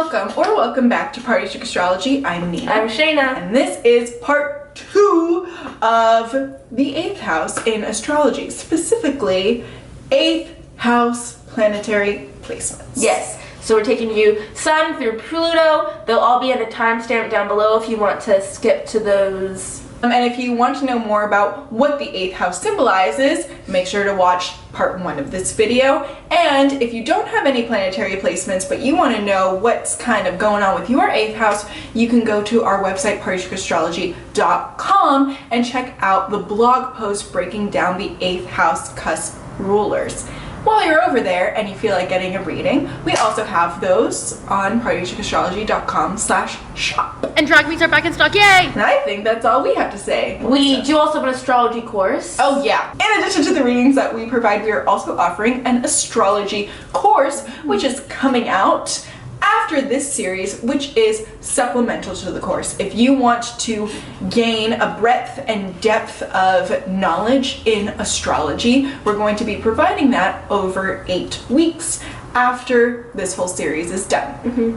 welcome back to Party Chick Astrology. I'm Nina. I'm Shaina. And this is part 2 of the 8th house in astrology, specifically 8th house planetary placements. Yes. So we're taking you Sun through Pluto. They'll all be at a timestamp down below if you want to skip to those. And if you want to know more about what the 8th house symbolizes, make sure to watch part 1 of this video. And if you don't have any planetary placements, but you want to know what's kind of going on with your 8th house, you can go to our website, partychickastrology.com, and check out the blog post breaking down the 8th house cusp rulers. While you're over there and you feel like getting a reading, we also have those on partychickastrology.com/shop. And drag meets are back in stock, yay! And I think that's all we have to say. We do also have an astrology course. Oh yeah. In addition to the readings that we provide, we are also offering an astrology course, which is coming out after this series, which is supplemental to the course. If you want to gain a breadth and depth of knowledge in astrology, we're going to be providing that over 8 weeks after this whole series is done.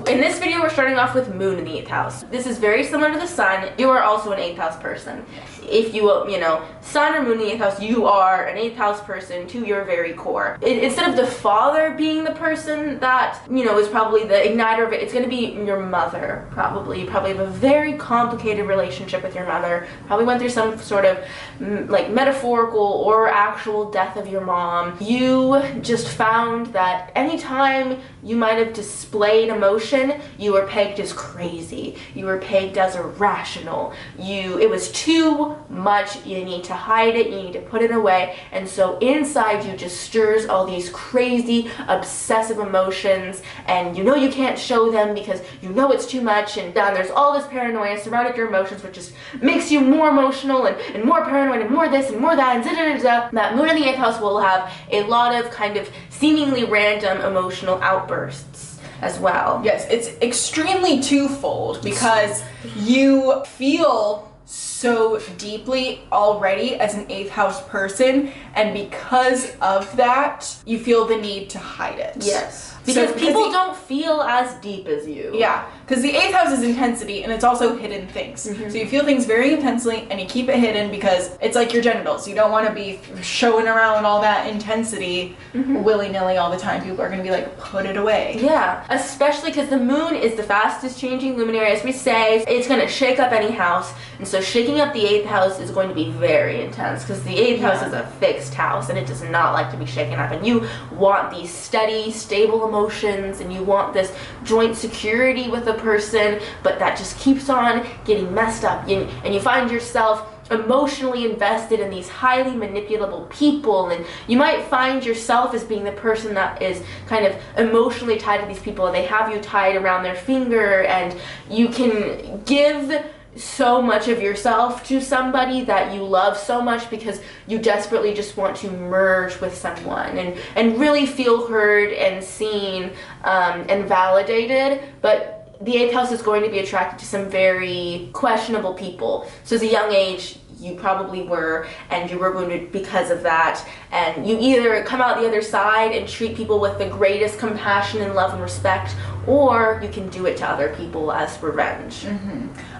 In this video, we're starting off with Moon in the 8th house. This is very similar to the Sun. You are also an 8th house person. If you Sun or Moon in the 8th house, you are an 8th house person to your very core. Instead of the father being the person that, is probably the igniter of it, it's going to be your mother, probably. You probably have a very complicated relationship with your mother. Probably went through some sort of like metaphorical or actual death of your mom. You just found that anytime you might have displayed emotion, you were pegged as crazy. You were pegged as irrational. It was too much. You need to hide it. You need to put it away. And so inside you just stirs all these crazy, obsessive emotions, and you can't show them because it's too much, and there's all this paranoia surrounding your emotions, which just makes you more emotional and more paranoid and more this and more that and da-da-da-da. That Moon in the 8th house will have a lot of kind of seemingly random emotional outbursts as well. Yes, it's extremely twofold because you feel so deeply already as an 8th house person, and because of that, you feel the need to hide it. Yes. Because people don't feel as deep as you. Yeah, because the 8th house is intensity, and it's also hidden things. So you feel things very intensely, and you keep it hidden because it's like your genitals. You don't want to be showing around all that intensity willy-nilly all the time. People are going to be like, put it away. Yeah, especially because the moon is the fastest changing luminary, as we say. It's going to shake up any house, and so shaking up the 8th house is going to be very intense because the 8th house is a fixed house, and it does not like to be shaken up. And you want these steady, stable emotions, and you want this joint security with a person, but that just keeps on getting messed up, and you find yourself emotionally invested in these highly manipulable people, and you might find yourself as being the person that is kind of emotionally tied to these people, and they have you tied around their finger, and you can give so much of yourself to somebody that you love so much because you desperately just want to merge with someone and really feel heard and seen and validated. But the 8th house is going to be attracted to some very questionable people. So as a young age, you probably were, and you were wounded because of that, and you either come out the other side and treat people with the greatest compassion and love and respect, or you can do it to other people as revenge.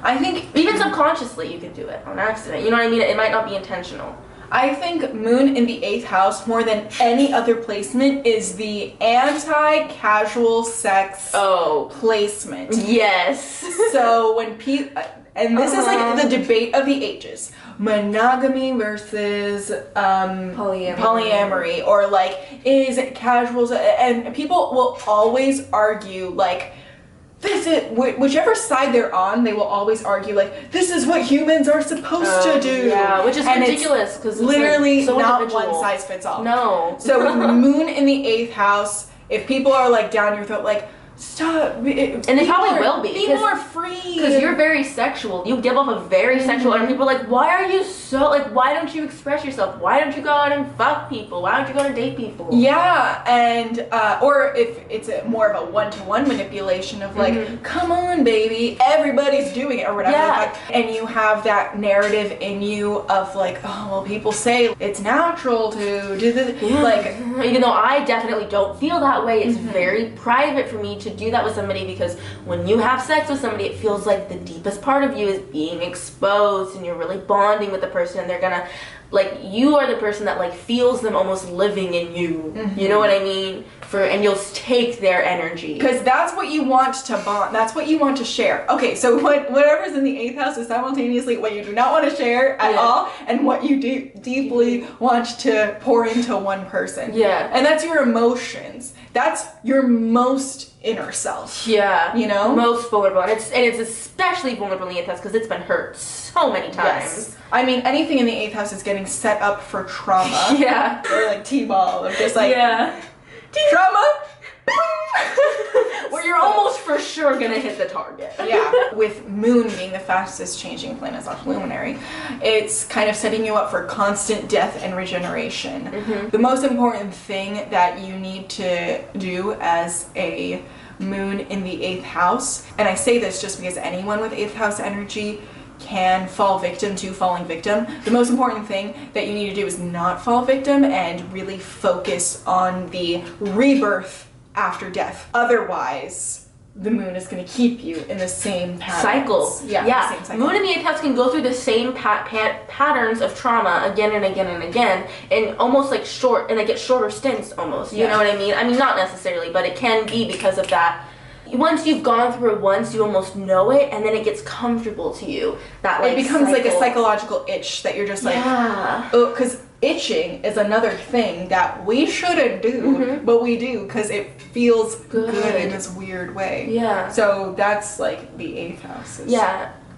I think even subconsciously you can do it on accident. You know what I mean? It might not be intentional. I think Moon in the 8th house, more than any other placement, is the anti-casual sex placement. Yes. So when and this is like the debate of the ages. Monogamy versus polyamory, or like, is it casuals? And people will always argue like, this is, whichever side they're on, they will always argue like, this is what humans are supposed to do. Yeah, which is ridiculous because literally so not individual. One size fits all. No. So with Moon in the 8th house, if people are like down your throat, like, stop. And they probably will be. Be more free. Because you're very sexual. You give off a very sexual, and people are like, why are you so, like, why don't you express yourself? Why don't you go out and fuck people? Why don't you go to date people? Yeah, and, or if it's more of a one-to-one manipulation of like, come on, baby, everybody's doing it, or whatever. Yeah. And you have that narrative in you of like, oh, well, people say it's natural to do this. Like, even though I definitely don't feel that way, it's very private for me to do that with somebody, because when you have sex with somebody, it feels like the deepest part of you is being exposed, and you're really bonding with the person, and they're gonna, like, you are the person that, like, feels them almost living in you. Mm-hmm. You know what I mean? And you'll take their energy. Because that's what you want to bond. That's what you want to share. Okay, so whatever's in the 8th house is simultaneously what you do not want to share at all, and what you do deeply want to pour into one person. Yeah. And that's your emotions. That's your most inner self. Yeah. You know? Most vulnerable. And it's especially vulnerable in the 8th house because it's been hurt so many times. Yes. I mean, anything in the 8th house is getting set up for trauma. Yeah. Or like T-ball of just like... Yeah. Trauma? Where you're almost for sure gonna hit the target. Yeah. With Moon being the fastest changing planet / luminary, it's kind of setting you up for constant death and regeneration. Mm-hmm. The most important thing that you need to do as a Moon in the 8th house, and I say this just because anyone with 8th house energy can fall victim to falling victim. The most important thing that you need to do is not fall victim and really focus on the rebirth after death. Otherwise, the Moon is going to keep you in the same cycle. Yeah. The same cycle. Moon in the 8th house can go through the same patterns of trauma again and again and again, and almost like they get shorter stints almost. You know what I mean? I mean, not necessarily, but it can be because of that. Once you've gone through it once, you almost know it, and then it gets comfortable to you. That like it becomes cycle. Like a psychological itch that you're just like, oh, because itching is another thing that we shouldn't do, but we do because it feels good in this weird way. Yeah. So that's like the 8th house.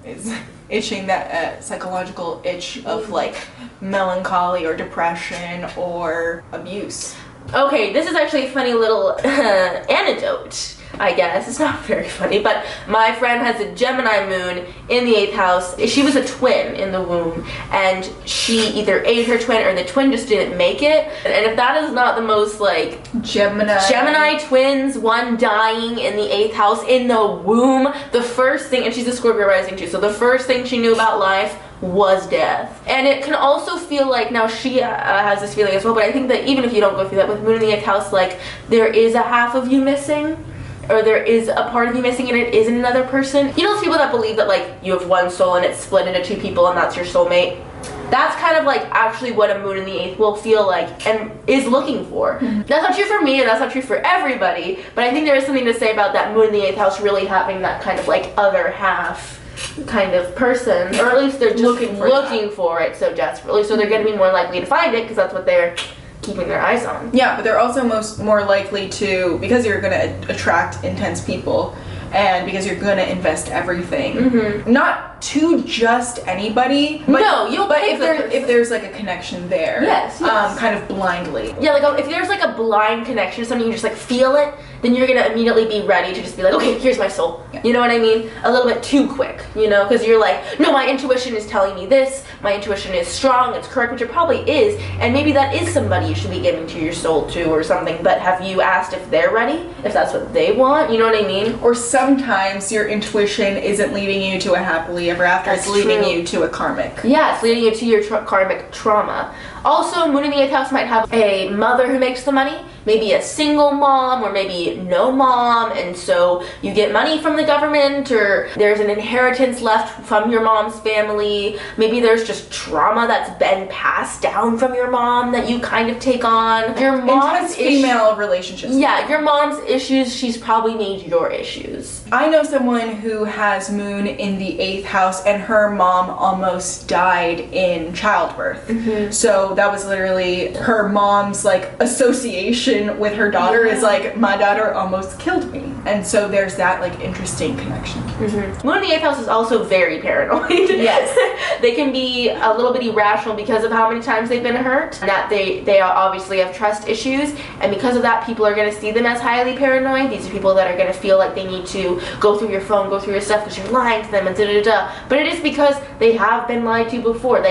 Is itching, that psychological itch of like melancholy or depression or abuse. Okay, this is actually a funny little anecdote. I guess. It's not very funny, but my friend has a Gemini moon in the 8th house. She was a twin in the womb, and she either ate her twin or the twin just didn't make it. And if that is not the most, like, Gemini twins, one dying in the 8th house in the womb, the first thing, and she's a Scorpio rising too, so the first thing she knew about life was death. And it can also feel like, now she has this feeling as well, but I think that even if you don't go through that with moon in the 8th house, like, there is a half of you missing, or there is a part of you missing and it isn't another person. You know those people that believe that, like, you have one soul and it's split into two people and that's your soulmate? That's kind of like actually what a moon in the 8th will feel like and is looking for. That's not true for me and that's not true for everybody, but I think there is something to say about that moon in the 8th house really having that kind of like other half kind of person, or at least they're just looking for it so desperately, so they're going to be more likely to find it because that's what they're keeping their eyes on. Yeah, but they're also more likely to, because you're going to attract intense people and because you're going to invest everything, not to just anybody, but if there's like a connection there, yes. Kind of blindly. Yeah, like if there's like a blind connection to something, you just like feel it, then you're gonna immediately be ready to just be like, okay, here's my soul. Yeah. You know what I mean? A little bit too quick, you know, because you're like, no, my intuition is telling me this, my intuition is strong, it's correct, which it probably is, and maybe that is somebody you should be giving to your soul to or something, but have you asked if they're ready? If that's what they want? You know what I mean? Or sometimes your intuition isn't leading you to a happily ever after, it's leading you to a karmic. Yeah, it's leading you to your karmic trauma. Also, moon in the 8th house might have a mother who makes the money, maybe a single mom or maybe no mom, and so you get money from the government, or there's an inheritance left from your mom's family. Maybe there's just trauma that's been passed down from your mom that you kind of take on. Your mom's female relationships. Yeah, your mom's issues, she's probably made your issues. I know someone who has moon in the 8th house and her mom almost died in childbirth. So that was literally her mom's like association with her daughter is like, my daughter almost killed me. And so there's that like interesting connection. Moon in the 8th house is also very paranoid. Yes. They can be a little bit irrational because of how many times they've been hurt, that they obviously have trust issues, and because of that people are going to see them as highly paranoid. These are people that are going to feel like they need to go through your phone, go through your stuff because you're lying to them and da-da-da-da. But it is because they have been lied to before.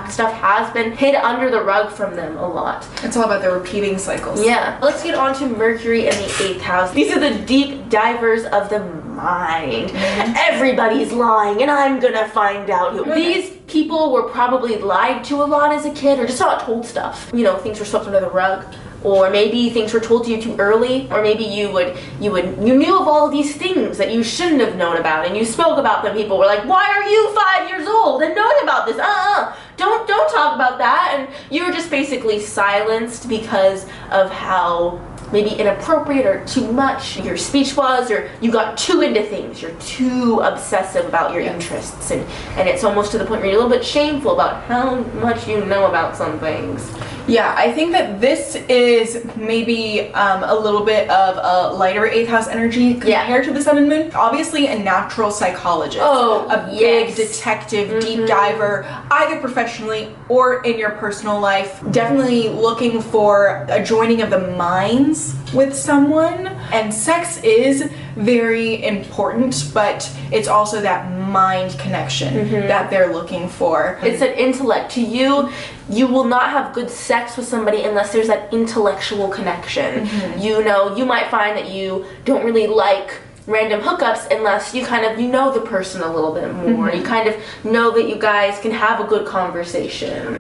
Stuff has been hid under the rug from them a lot. It's all about the repeating cycles. Yeah. Let's get on to Mercury in the 8th house. These are the deep divers of the mind. Everybody's lying and I'm gonna find out who. These people were probably lied to a lot as a kid or just not told stuff. You know, things were swept under the rug. or maybe things were told to you too early, or maybe you knew of all these things that you shouldn't have known about, and you spoke about them. People were like, why are you 5 years old and knowing about this? Don't talk about that. And you were just basically silenced because of how maybe inappropriate or too much your speech was, or you got too into things. You're too obsessive about your interests, and it's almost to the point where you're a little bit shameful about how much you know about some things. Yeah, I think that this is maybe a little bit of a lighter 8th house energy compared to the sun and moon. Obviously a natural psychologist, a big detective, deep diver, either professionally or in your personal life. Definitely looking for a joining of the minds with someone. And sex is very important, but it's also that mind connection that they're looking for. It's an intellect. To you will not have good sex with somebody unless there's that intellectual connection. You know, you might find that you don't really like random hookups unless you kind of, you know the person a little bit more. You kind of know that you guys can have a good conversation.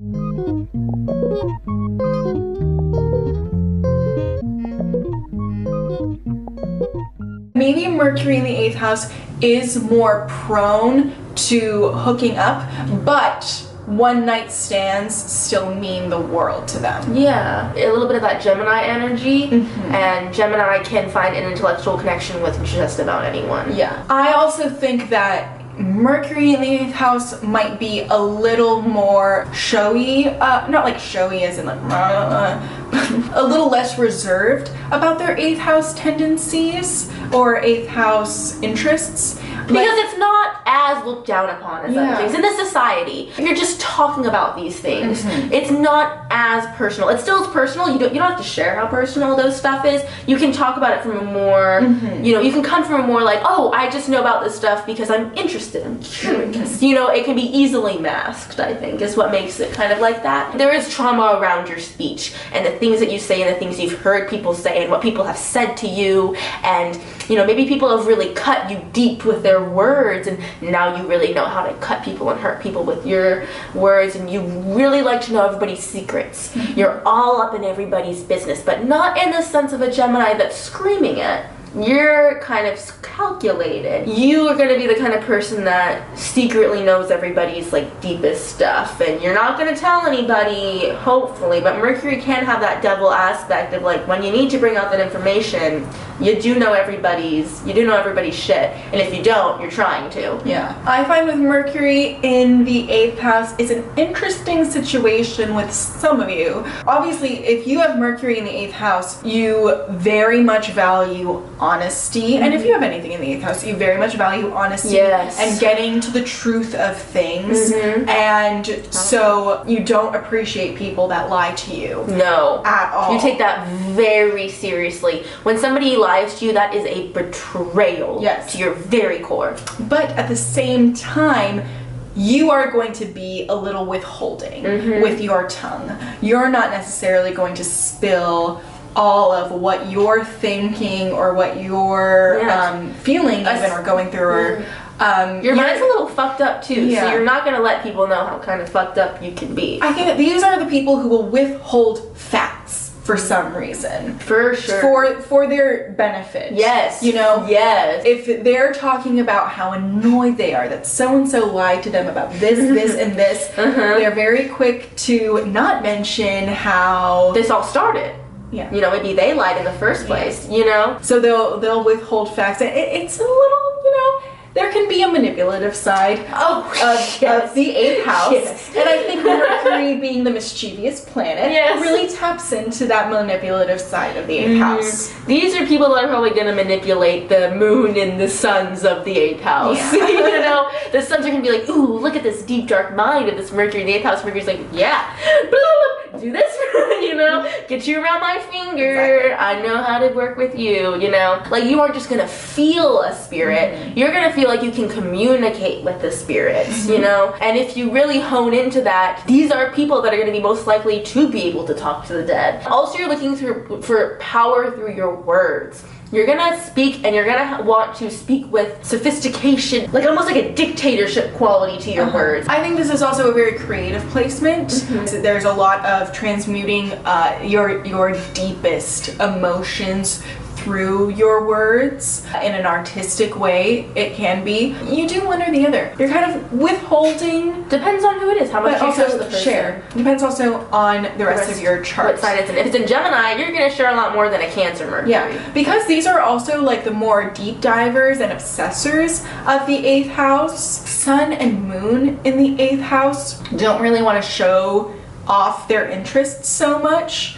Maybe Mercury in the 8th house is more prone to hooking up, but one night stands still mean the world to them. Yeah, a little bit of that Gemini energy, and Gemini can find an intellectual connection with just about anyone. Yeah. I also think that Mercury in the 8th house might be a little more showy, not like showy as in like, a little less reserved about their 8th house tendencies or 8th house interests. Because it's not as looked down upon as other things. In this society, if you're just talking about these things, it's not as personal. It still is personal. You don't have to share how personal those stuff is. You can talk about it from a more, you know, you can come from a more like, oh, I just know about this stuff because I'm interested, I'm curious. You know, it can be easily masked, I think, is what makes it kind of like that. There is trauma around your speech and the things that you say and the things you've heard people say and what people have said to you, and, you know, maybe people have really cut you deep with their words, and now you really know how to cut people and hurt people with your words, and you really like to know everybody's secrets. You're all up in everybody's business, but not in the sense of a Gemini that's screaming it. You're kind of calculated. You are going to be the kind of person that secretly knows everybody's like deepest stuff, and you're not going to tell anybody, hopefully. But Mercury can have that double aspect of like, when you need to bring out that information, you do know everybody's shit, and if you don't, you're trying to. Yeah. I find with Mercury in the 8th house, it's an interesting situation with some of you. Obviously, if you have Mercury in the 8th house, you very much value honesty, and if you have anything in the 8th house, you very much value honesty and getting to the truth of things, and so you don't appreciate people that lie to you. No. At all. You take that very seriously. When somebody lies to you, that is a betrayal to your very core. But at the same time, you are going to be a little withholding with your tongue. You're not necessarily going to spill all of what you're thinking or what you're feeling even or going through, or your mind's a little fucked up too, so you're not going to let people know how kind of fucked up you can be. I think that these are the people who will withhold facts for some reason. For sure. For their benefit. Yes. You know? Yes. If they're talking about how annoyed they are that so-and-so lied to them about this, this, and this, they're very quick to not mention how this all started. Yeah. You know, maybe they lied in the first place, you know? So they'll withhold facts. It's a little, you know, there can be a manipulative side of the 8th house. And I think Mercury, being the mischievous planet, really taps into that manipulative side of the 8th house. These are people that are probably going to manipulate the moon and the suns of the 8th house. You know, the suns are going to be like, ooh, look at this deep, dark mind of this Mercury in the 8th house. Mercury's like, yeah, do this, you know, get you around my finger. I know how to work with you, you know. Like, you aren't just going to feel a spirit. You're going to feel like you can communicate with the spirits, you know. And if you really hone into that, these are people that are going to be most likely to be able to talk to the dead. Also, you're looking for power through your words. You're gonna speak, and you're gonna want to speak with sophistication, like almost like a dictatorship quality to your words. I think this is also a very creative placement. So there's a lot of transmuting your deepest emotions through your words in an artistic way. It can be. You do one or the other. You're kind of withholding. Depends on who it is, how much But you trust the also person. share. Depends also on the rest of your chart. What sign it's in. If it's in Gemini, you're gonna share a lot more than a Cancer Mercury. Yeah, because these are also like the more deep divers and obsessors of the 8th house. Sun and Moon in the 8th house don't really want to show off their interests so much.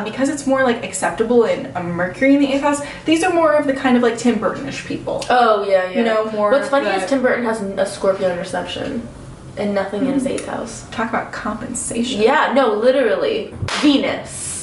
Because it's more like acceptable in a Mercury in the 8th house. These are more of the kind of like Tim Burton-ish people. Oh, yeah. You know, more. What's funny the, is Tim Burton has a Scorpio in reception and nothing in his 8th house. Talk about compensation. Yeah, no, literally. Venus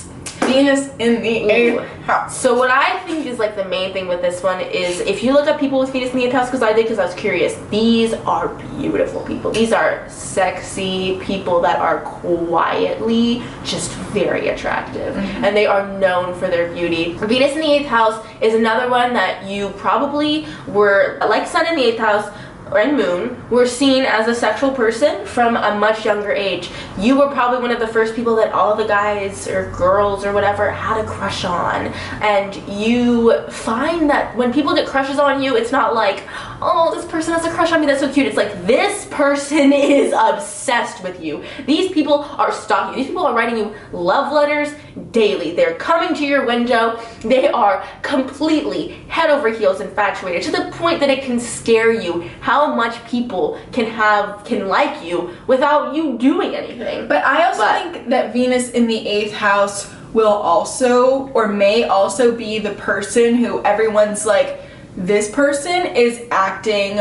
in the 8th house. So what I think is like the main thing with this one is if you look up people with Venus in the 8th house, because I was curious, these are beautiful people. These are sexy people that are quietly just very attractive. And they are known for their beauty. Venus in the 8th house is another one that you probably were, like Sun in the 8th house, and Moon, were seen as a sexual person from a much younger age. You were probably one of the first people that all the guys or girls or whatever had a crush on. And you find that when people get crushes on you, it's not like, oh, this person has a crush on me, that's so cute. It's like, this person is obsessed with you. These people are stalking you. These people are writing you love letters daily. They're coming to your window. They are completely head over heels infatuated, to the point that it can scare you how much people can like you without you doing anything. But I also think that Venus in the 8th house will also, or may also be the person who everyone's like, this person is acting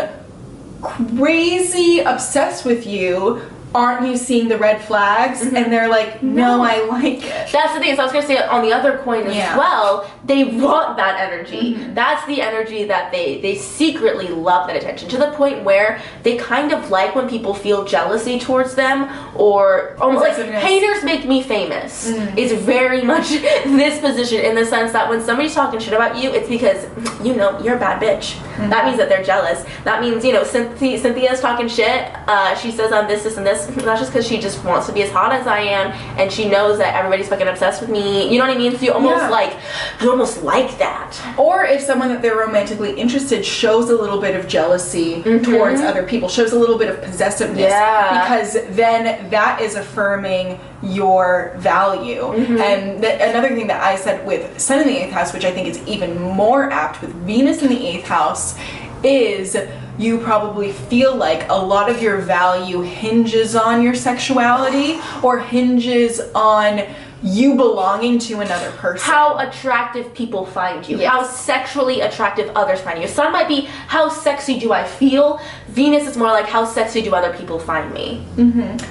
crazy obsessed with you. Aren't you seeing the red flags? And they're like, no, I like it. That's the thing. So I was going to say on the other coin as well, they want that energy. That's the energy that they secretly love, that attention, to the point where they kind of like when people feel jealousy towards them, or almost like haters make me famous. Is very much this position, in the sense that when somebody's talking shit about you, it's because, you know, you're a bad bitch. That means that they're jealous. That means, you know, Cynthia's talking shit. She says I'm this and this. Not just because she just wants to be as hot as I am, and she knows that everybody's fucking obsessed with me. You know what I mean? So you almost like that. Or if someone that they're romantically interested shows a little bit of jealousy towards other people, shows a little bit of possessiveness, because then that is affirming your value. And another thing that I said with Sun in the 8th house, which I think is even more apt with Venus in the 8th house, is you probably feel like a lot of your value hinges on your sexuality, or hinges on you belonging to another person. How attractive people find you. How sexually attractive others find you. Sun might be, how sexy do I feel? Venus is more like, how sexy do other people find me?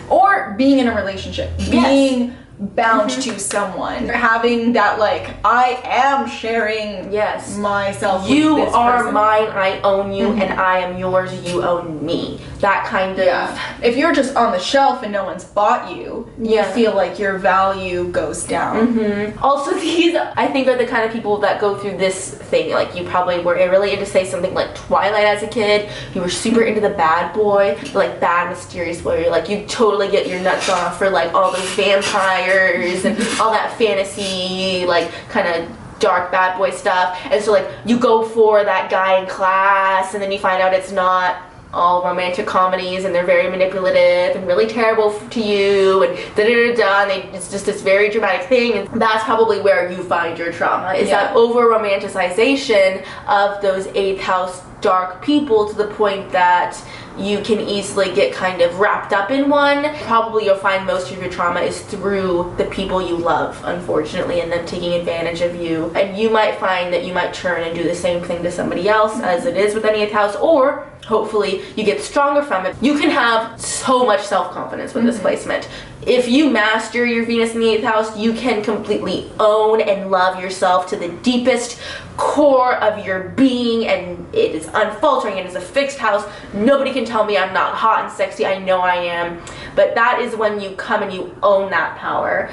Or being in a relationship. Being bound to someone. Having that, like, I am sharing myself with you this are person. mine, I own you, and I am yours, you own me. That kind of... If you're just on the shelf and no one's bought you, you feel like your value goes down. Also, these, I think, are the kind of people that go through this thing. Like, you probably were really into, say, something like Twilight as a kid. You were super into the bad boy, like bad, mysterious boy. Like, you totally get your nuts off for, like, all those vampires and all that fantasy, like, kind of dark bad boy stuff. And so, like, you go for that guy in class, and then you find out it's not all romantic comedies, and they're very manipulative and really terrible to you, and and it's just this very dramatic thing. And that's probably where you find your trauma, is that over romanticization of those 8th house dark people, to the point that you can easily get kind of wrapped up in one. Probably you'll find most of your trauma is through the people you love, unfortunately, and them taking advantage of you. And you might find that you might turn and do the same thing to somebody else, as it is with any 8th house, or hopefully you get stronger from it. You can have so much self-confidence with this placement. If you master your Venus in the 8th house, you can completely own and love yourself to the deepest core of your being, and it is unfaltering. It is a fixed house. Nobody can tell me I'm not hot and sexy. I know I am. But that is when you come and you own that power.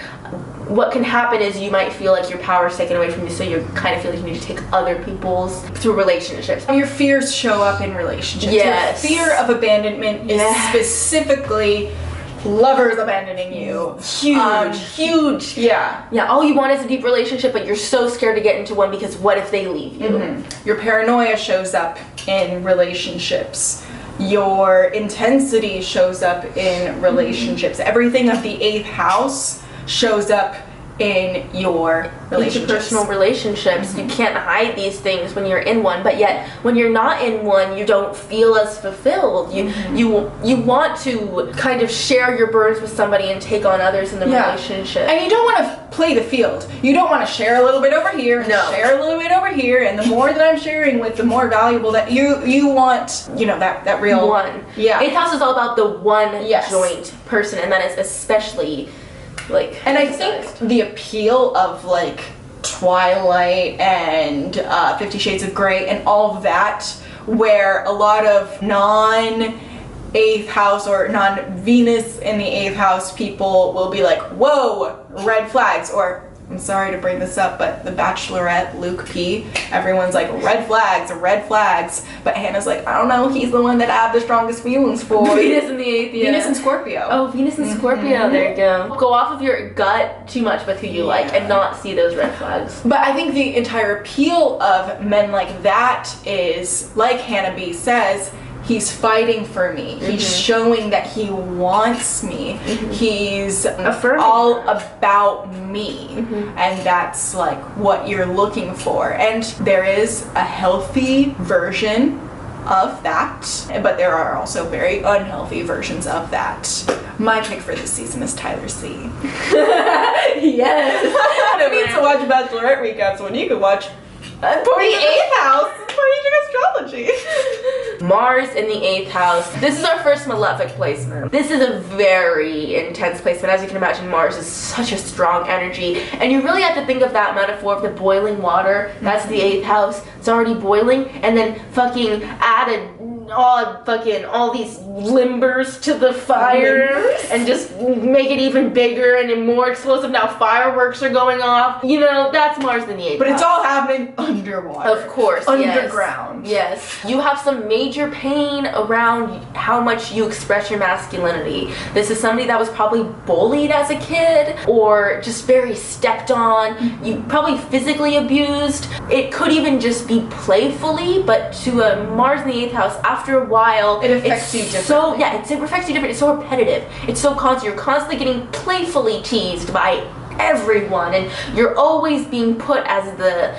what can happen is you might feel like your power is taken away from you, so you kind of feel like you need to take other people's through relationships. Your fears show up in relationships. Yes. Your fear of abandonment is specifically lovers abandoning you. Huge. Yeah, all you want is a deep relationship, but you're so scared to get into one because what if they leave you? Your paranoia shows up in relationships. Your intensity shows up in relationships. Everything of the 8th house shows up in your relationships. Interpersonal relationships. You can't hide these things when you're in one, but yet when you're not in one, you don't feel as fulfilled. You want to kind of share your burdens with somebody and take on others in the relationship. And you don't want to play the field. You don't want to share a little bit over here and share a little bit over here, and the more that I'm sharing with, the more valuable that you want, that real one. Yeah. 8th house is all about the one joint person, and that is especially and I think the appeal of Twilight and 50 Shades of Grey and all of that, where a lot of non-8th house or non-Venus in the 8th house people will be like, whoa, red flags, or I'm sorry to bring this up, but The Bachelorette, Luke P, everyone's like, red flags, but Hannah's like, I don't know, he's the one that I have the strongest feelings for. Venus in the 8th, Venus and Scorpio. Oh, Venus and Scorpio, there you go. Go off of your gut too much with who you like and not see those red flags. But I think the entire appeal of men like that is, like Hannah B says, he's fighting for me. He's showing that he wants me. He's all about me. And that's what you're looking for. And there is a healthy version of that, but there are also very unhealthy versions of that. My pick for this season is Tyler C. Yes. I need to watch Bachelorette recaps when you can watch the 8th house astrology. Mars in the 8th house. This is our first malefic placement. This is a very intense placement. As you can imagine, Mars is such a strong energy, and you really have to think of that metaphor of the boiling water. That's the 8th house. It's already boiling, and then fucking added all these limbers to the fire and just make it even bigger and more explosive. Now fireworks are going off. That's Mars in the 8th But house. it's all happening underwater. Of course, underground. Yes. You have some major pain around how much you express your masculinity. This is somebody that was probably bullied as a kid or just very stepped on. You probably physically abused. It could even just be playfully, but to a Mars in the 8th house, after a while, it affects you differently. It affects you different. It's so repetitive. It's so constant. You're constantly getting playfully teased by everyone, and you're always being put as the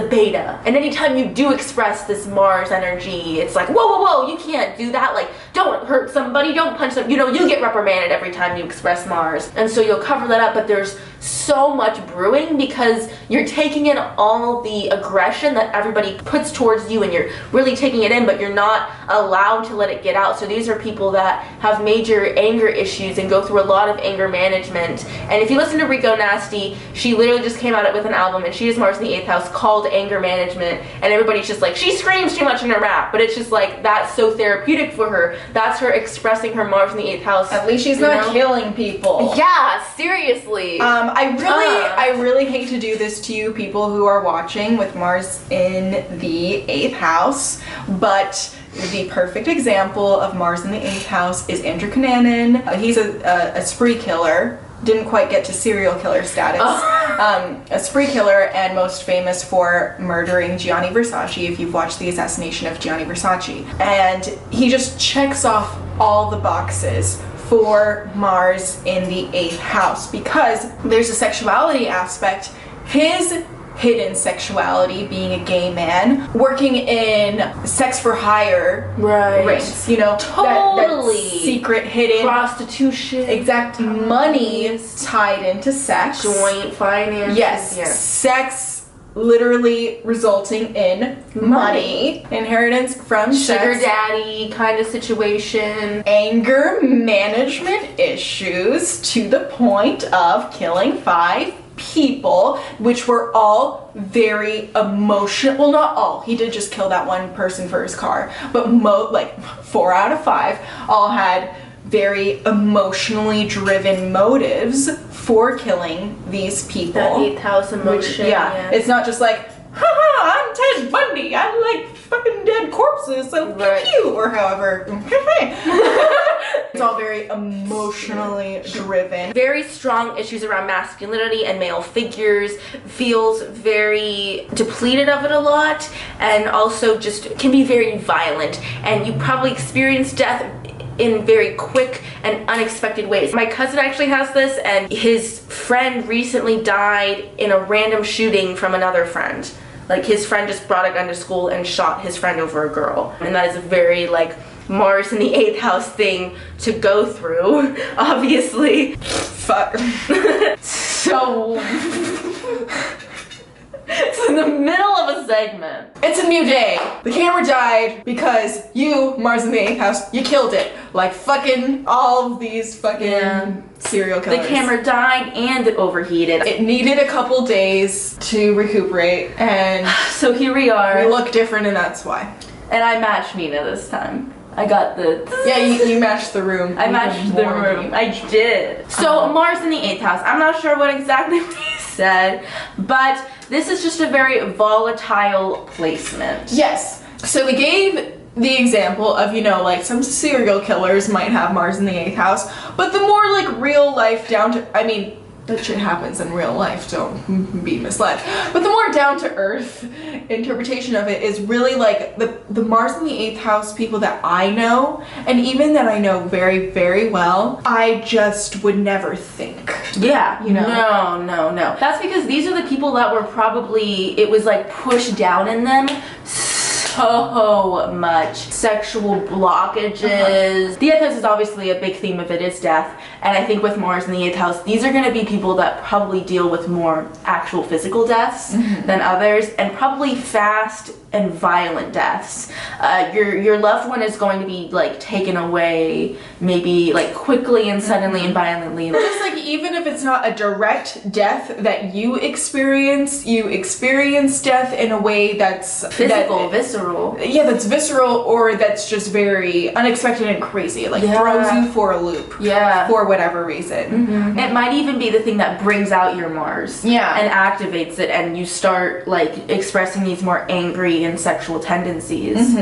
beta. And anytime you do express this Mars energy, it's like, whoa, you can't do that. Don't hurt somebody, don't punch them. You get reprimanded every time you express Mars. And so you'll cover that up, but there's so much brewing because you're taking in all the aggression that everybody puts towards you, and you're really taking it in, but you're not allowed to let it get out. So these are people that have major anger issues and go through a lot of anger management. And if you listen to Rico Nasty, she literally just came out with an album, and she has Mars in the 8th house called Anger Management, and everybody's just like, she screams too much in her rap, but it's just that's so therapeutic for her. That's her expressing her Mars in the 8th house. At least she's not killing people. Yeah, seriously. I really hate to do this to you people who are watching with Mars in the 8th house, but the perfect example of Mars in the 8th house is Andrew Cunanan. He's a spree killer. Didn't quite get to serial killer status. A spree killer, and most famous for murdering Gianni Versace, if you've watched the assassination of Gianni Versace. And he just checks off all the boxes for Mars in the 8th house because there's a sexuality aspect. His hidden sexuality, being a gay man, working in sex for hire rings, totally that secret hidden prostitution, exact money tied into sex, joint finance. Yes, sex literally resulting in money, inheritance from sugar sex, daddy kind of situation, anger management issues to the point of killing 5 people, which were all very emotional. Well, not all. He did just kill that one person for his car, but 4 out of 5 all had very emotionally driven motives for killing these people. That 8th house emotion. Yeah, it's not just like, haha, I'm Ted Bundy, I like fucking dead corpses, so Right. pew pew, or however. It's all very emotionally driven. Very strong issues around masculinity and male figures, feels very depleted of it a lot, and also just can be very violent, and you probably experience death in very quick and unexpected ways. My cousin actually has this, and his friend recently died in a random shooting from another friend. Like, his friend just brought a gun to school and shot his friend over a girl. And that is a very, like, Mars in the 8th house thing to go through, obviously. Fuck. So... It's in the middle of a segment. It's a new day. The camera died because you, Mars in the 8th house, you killed it. Like fucking all of these fucking serial killers. The camera died and it overheated. It needed a couple days to recuperate, and So here we are. we look different, and that's why. And I matched Mina this time. I got the... Yeah, you matched the room. I matched the room. I did. So Mars in the 8th house. I'm not sure what exactly we said, but this is just a very volatile placement. Yes. So we gave the example of, you know, like some serial killers might have Mars in the 8th house, but the more like real life down to, I mean, that shit happens in real life, don't be misled. But the more down to earth interpretation of it is really like the Mars in the 8th house people that I know, and even that I know very, very well, I just would never think. Yeah, You know? No. That's because these are the people that were probably, it was like pushed down in them so much. Sexual blockages. The 8th house is obviously a big theme of it is death. And I think with Mars in the 8th house, these are going to be people that probably deal with more actual physical deaths than others, and probably fast and violent deaths. Your loved one is going to be like taken away, maybe like quickly and suddenly and violently. Just like even if it's not a direct death that you experience death in a way that's Physical, visceral. Yeah, that's visceral, or that's just very unexpected and crazy. It like throws you for a loop. Yeah. For whatever reason. It might even be the thing that brings out your Mars. Yeah. And activates it, and you start like expressing these more angry and sexual tendencies.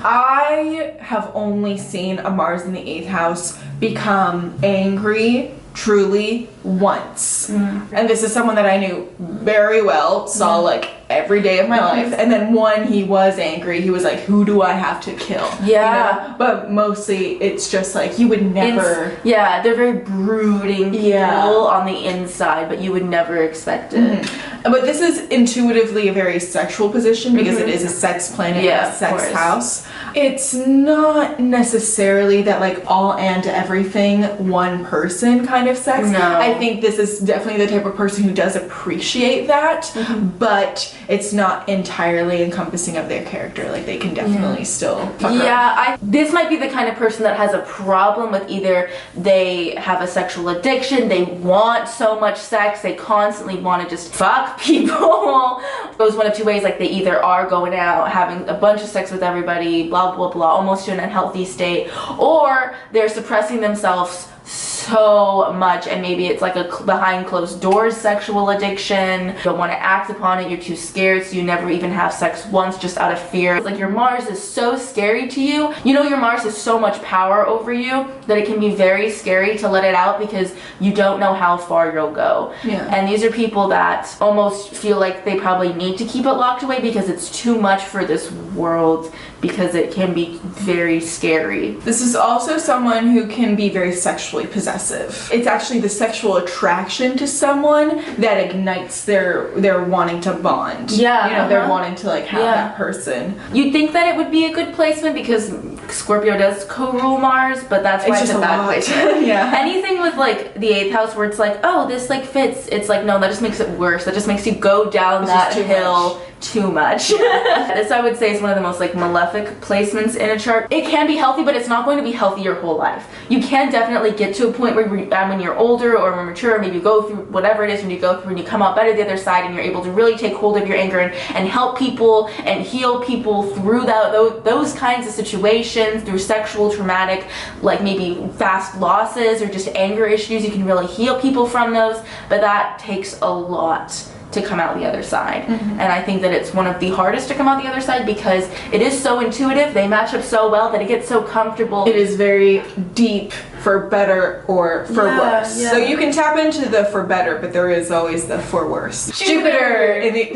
I have only seen a Mars in the 8th house become angry truly once. And this is someone that I knew very well, saw like every day of my life, and then when he was angry, he was like, who do I have to kill? Yeah. You know? But mostly it's just like you would never They're very brooding people on the inside, but you would never expect it. But this is intuitively a very sexual position because it is a sex planet, a sex house. It's not necessarily that like all and everything one person kind of sex. No. I think this is definitely the type of person who does appreciate that, but it's not entirely encompassing of their character. Like they can definitely still fuck around. This might be the kind of person that has a problem with either they have a sexual addiction, they want so much sex, they constantly want to just fuck people. It goes one of two ways, like they either are going out having a bunch of sex with everybody, blah blah blah, almost to an unhealthy state, or they're suppressing themselves so much, and maybe it's like a behind closed doors sexual addiction. You don't want to act upon it, you're too scared, so you never even have sex once just out of fear. It's like your Mars is so scary to you. You know your Mars has so much power over you that it can be very scary to let it out because you don't know how far you'll go. And these are people that almost feel like they probably need to keep it locked away because it's too much for this world, because it can be very scary. This is also someone who can be very sexually possessive. It's actually the sexual attraction to someone that ignites their wanting to bond. Yeah, you know, they're wanting to like have that person. You'd think that it would be a good placement because Scorpio does co-rule Mars, but that's why it's a bad placement. Anything with like the 8th house where it's like, oh, this like fits, it's like, no, that just makes it worse. That just makes you go down that hill too much. This I would say is one of the most like malefic placements in a chart. It can be healthy, but it's not going to be healthy your whole life. You can definitely get to a point where when you're older or more mature, maybe you go through whatever it is when you go through and you come out better the other side and you're able to really take hold of your anger and help people and heal people through those kinds of situations, through sexual traumatic, like maybe fast losses or just anger issues. You can really heal people from those, but that takes a lot to come out the other side. And I think that it's one of the hardest to come out the other side because it is so intuitive, they match up so well that it gets so comfortable. It is very deep for better or for worse. So you can tap into the for better, but there is always the for worse. Jupiter in the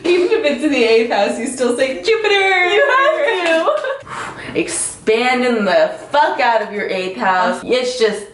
even if it's in the 8th house, you still say Jupiter. You have to expanding the fuck out of your 8th house. It's just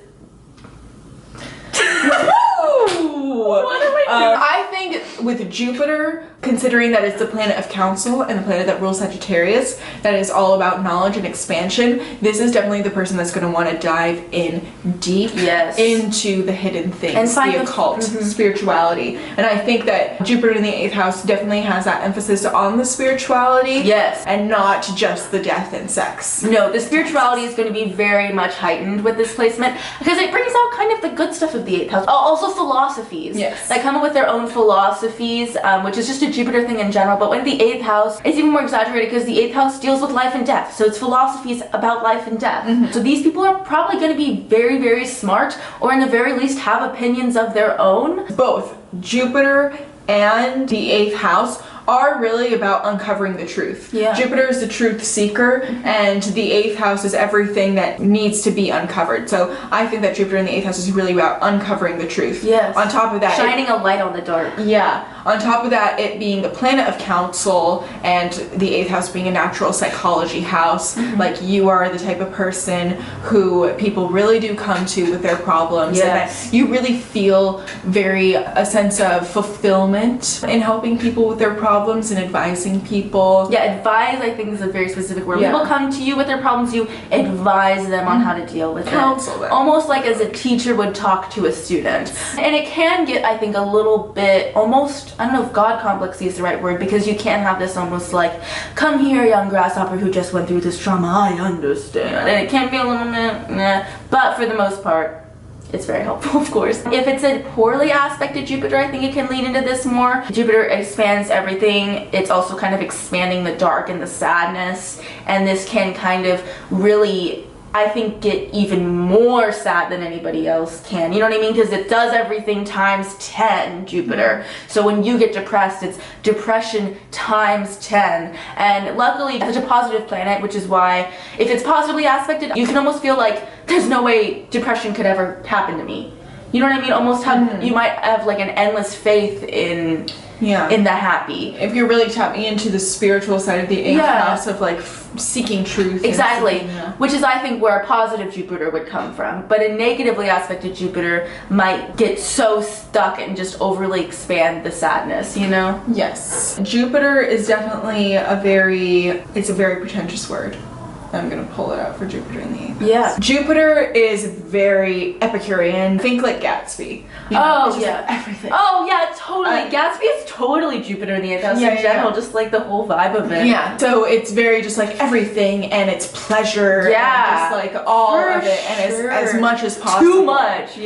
what do we do? I think with Jupiter, considering that it's the planet of counsel and the planet that rules Sagittarius, that is all about knowledge and expansion, this is definitely the person that's going to want to dive in deep into the hidden things, and the occult, spirituality. And I think that Jupiter in the 8th house definitely has that emphasis on the spirituality, and not just the death and sex. No, the spirituality is going to be very much heightened with this placement because it brings out kind of the good stuff of the 8th house. Also philosophies that come up with their own philosophies, which is just a Jupiter thing in general, but with the 8th house, it's even more exaggerated because the 8th house deals with life and death, so it's philosophies about life and death. So these people are probably going to be very, very smart, or in the very least have opinions of their own. Both Jupiter and the 8th house are really about uncovering the truth. Jupiter is the truth seeker, and the 8th house is everything that needs to be uncovered. So I think that Jupiter in the 8th house is really about uncovering the truth. On top of that, shining a light on the dark. On top of that, it being the planet of counsel and the 8th house being a natural psychology house, like you are the type of person who people really do come to with their problems, and that you really feel a sense of fulfillment in helping people with their problems and advising people. Advise I think is a very specific word. People come to you with their problems, you advise them on how to deal with Counsel them. Almost like as a teacher would talk to a student. And it can get, I think, a little bit almost, I don't know if God complexy is the right word, because you can have this almost like, come here young grasshopper who just went through this trauma, I understand. And it can be a little bit, but for the most part, it's very helpful, of course. If it's a poorly aspected Jupiter, I think it can lean into this more. Jupiter expands everything. It's also kind of expanding the dark and the sadness. And this can kind of really, I think, get even more sad than anybody else can. You know what I mean? Because it does everything times 10, Jupiter. So when you get depressed, it's depression times 10. And luckily, it's such a positive planet, which is why if it's positively aspected, you can almost feel like there's no way depression could ever happen to me. You know what I mean? Almost have, you might have like an endless faith in the happy. If you're really tapping into the spiritual side of the 8th house of like seeking truth. Exactly. Which is, I think, where a positive Jupiter would come from. But a negatively aspected Jupiter might get so stuck and just overly expand the sadness, you know? Yes. Jupiter is definitely it's a very pretentious word. I'm gonna pull it out for Jupiter in the 8th house. Jupiter is very Epicurean. Think like Gatsby. You know, it's just like everything. Oh yeah, totally. Gatsby is totally Jupiter in the 8th house in general, just like the whole vibe of it. So it's very just like everything, and it's pleasure. And just like all of it, and as much as possible. Too much.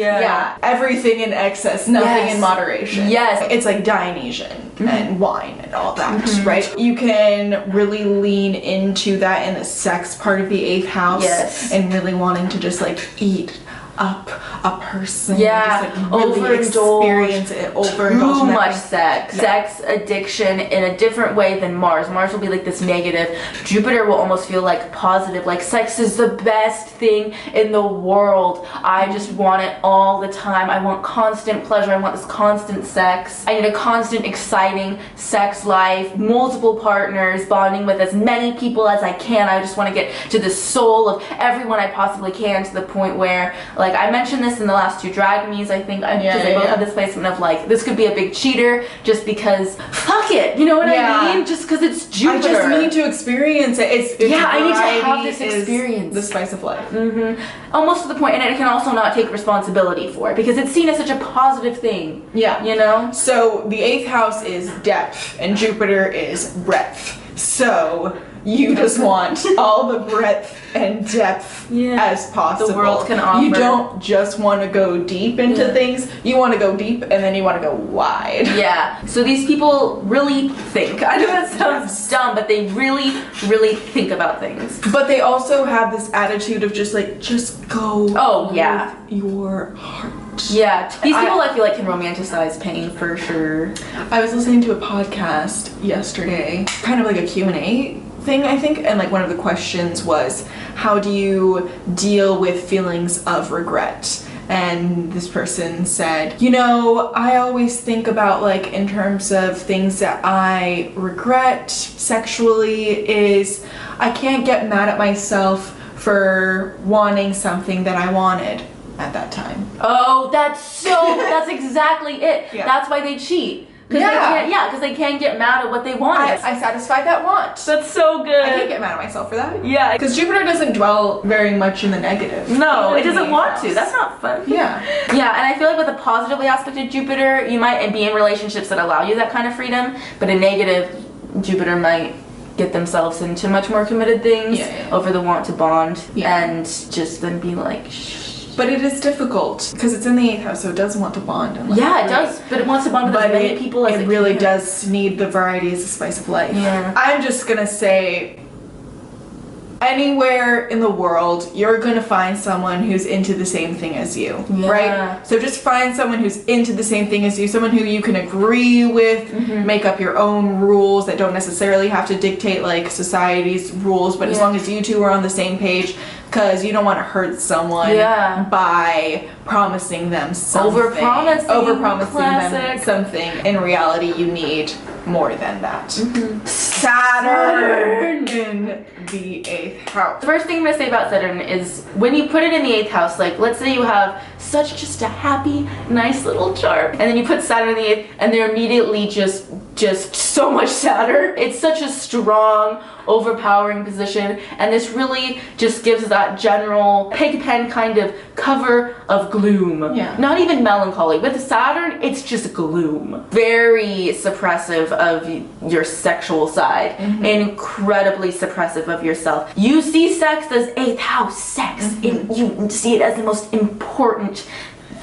Everything in excess, nothing in moderation. It's like Dionysian and wine and all that, right? You can really lean into that in the sex part of the 8th house, and really wanting to just like eat up a person, just like really experience it, overindulge. Too much sex addiction in a different way than Mars. Mars will be like this negative. Jupiter will almost feel like positive, like sex is the best thing in the world. I just want it all the time. I want constant pleasure. I want this constant sex. I need a constant exciting sex life, multiple partners, bonding with as many people as I can. I just want to get to the soul of everyone I possibly can, to the point where Like, I mentioned this in the last 2 Drag Me's, I think, because they both have this placement of, like, this could be a big cheater just because, fuck it, you know what I mean? Just because it's Jupiter. I just need to experience it. I need to have this experience. The spice of life. Almost to the point, and it can also not take responsibility for it because it's seen as such a positive thing. Yeah. You know? So the 8th house is depth and Jupiter is breadth. So you just want all the breadth and depth as possible. The world can offer. You don't just want to go deep into things. You want to go deep and then you want to go wide. Yeah. So these people really think. I know that sounds dumb, but they really, really think about things. But they also have this attitude of just go with your heart. Yeah. These people I feel like can romanticize pain for sure. I was listening to a podcast yesterday, kind of like a Q&A thing, I think, and like one of the questions was, how do you deal with feelings of regret? And this person said, you know, I always think about, like, in terms of things that I regret sexually, is I can't get mad at myself for wanting something that I wanted at that time. Oh, that's exactly it. Yeah. That's why they cheat. Because they can't get mad at what they want. I satisfied that want. That's so good. I can't get mad at myself for that. Yeah. Because Jupiter doesn't dwell very much in the negative. No, it doesn't want to. That's not fun. Yeah. Yeah, and I feel like with a positively aspected Jupiter, you might be in relationships that allow you that kind of freedom, but a negative Jupiter might get themselves into much more committed things over the want to bond and just then be like, But it is difficult because it's in the 8th house, so it does want to bond. And it does, but it wants to bond with as many people as it really does need the variety as the spice of life. Yeah. I'm just gonna say, anywhere in the world, you're gonna find someone who's into the same thing as you, right? So just find someone who's into the same thing as you, someone who you can agree with, make up your own rules that don't necessarily have to dictate like society's rules, but as long as you two are on the same page, because you don't want to hurt someone by promising them something. Overpromising them something. In reality, you need more than that. Saturn in the 8th house. The first thing I'm going to say about Saturn is when you put it in the 8th house, like let's say you have such just a happy, nice little chart, and then you put Saturn in the 8th and they're immediately just so much Saturn. It's such a strong, overpowering position, and this really just gives that general pigpen kind of cover of gloom. Yeah. Not even melancholy. With Saturn, it's just gloom. Very suppressive of your sexual side. Incredibly suppressive of yourself. You see sex as 8th house sex. You see it as the most important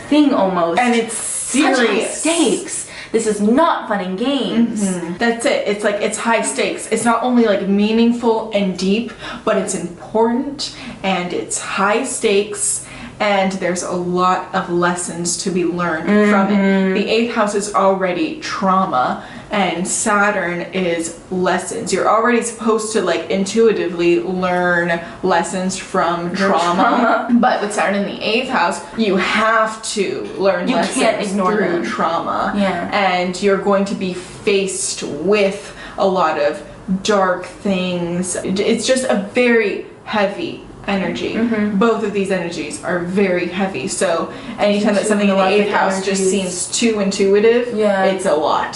thing almost. And it's serious. Such high stakes. This is not fun and games. That's it. It's like, it's high stakes. It's not only like meaningful and deep, but it's important and it's high stakes, and there's a lot of lessons to be learned from it. The 8th house is already trauma, and Saturn is lessons. You're already supposed to like intuitively learn lessons from trauma. But with Saturn in the 8th house, you have to learn lessons through trauma. And you're going to be faced with a lot of dark things. It's just a very heavy energy. Both of these energies are very heavy. So anytime that something in the 8th house just seems too intuitive, it's a lot.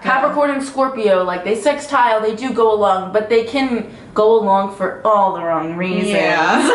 Capricorn and Scorpio, like they sextile, they do go along, but they can go along for all the wrong reasons.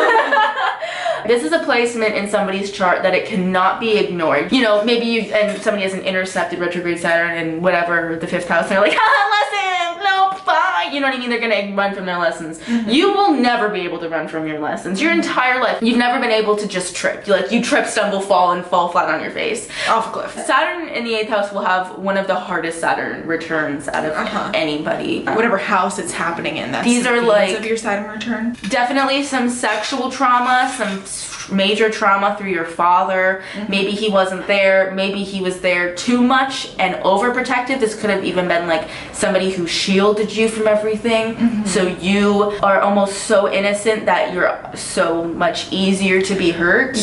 This is a placement in somebody's chart that it cannot be ignored. You know, maybe somebody has an intercepted retrograde Saturn in whatever, the 5th house, and they're like, lesson, no, fine. You know what I mean? They're gonna run from their lessons. You will never be able to run from your lessons. Your entire life, you've never been able to just trip. You trip, stumble, fall, and fall flat on your face. Off a cliff. Saturn in the 8th house will have one of the hardest Saturn returns out of anybody. Whatever house it's happening in, that's these are like of your Saturn return. Definitely some sexual trauma, some major trauma through your father. Maybe he wasn't there, maybe he was there too much and overprotective. This could have even been like somebody who shielded you from everything, so you are almost so innocent that you're so much easier to be hurt.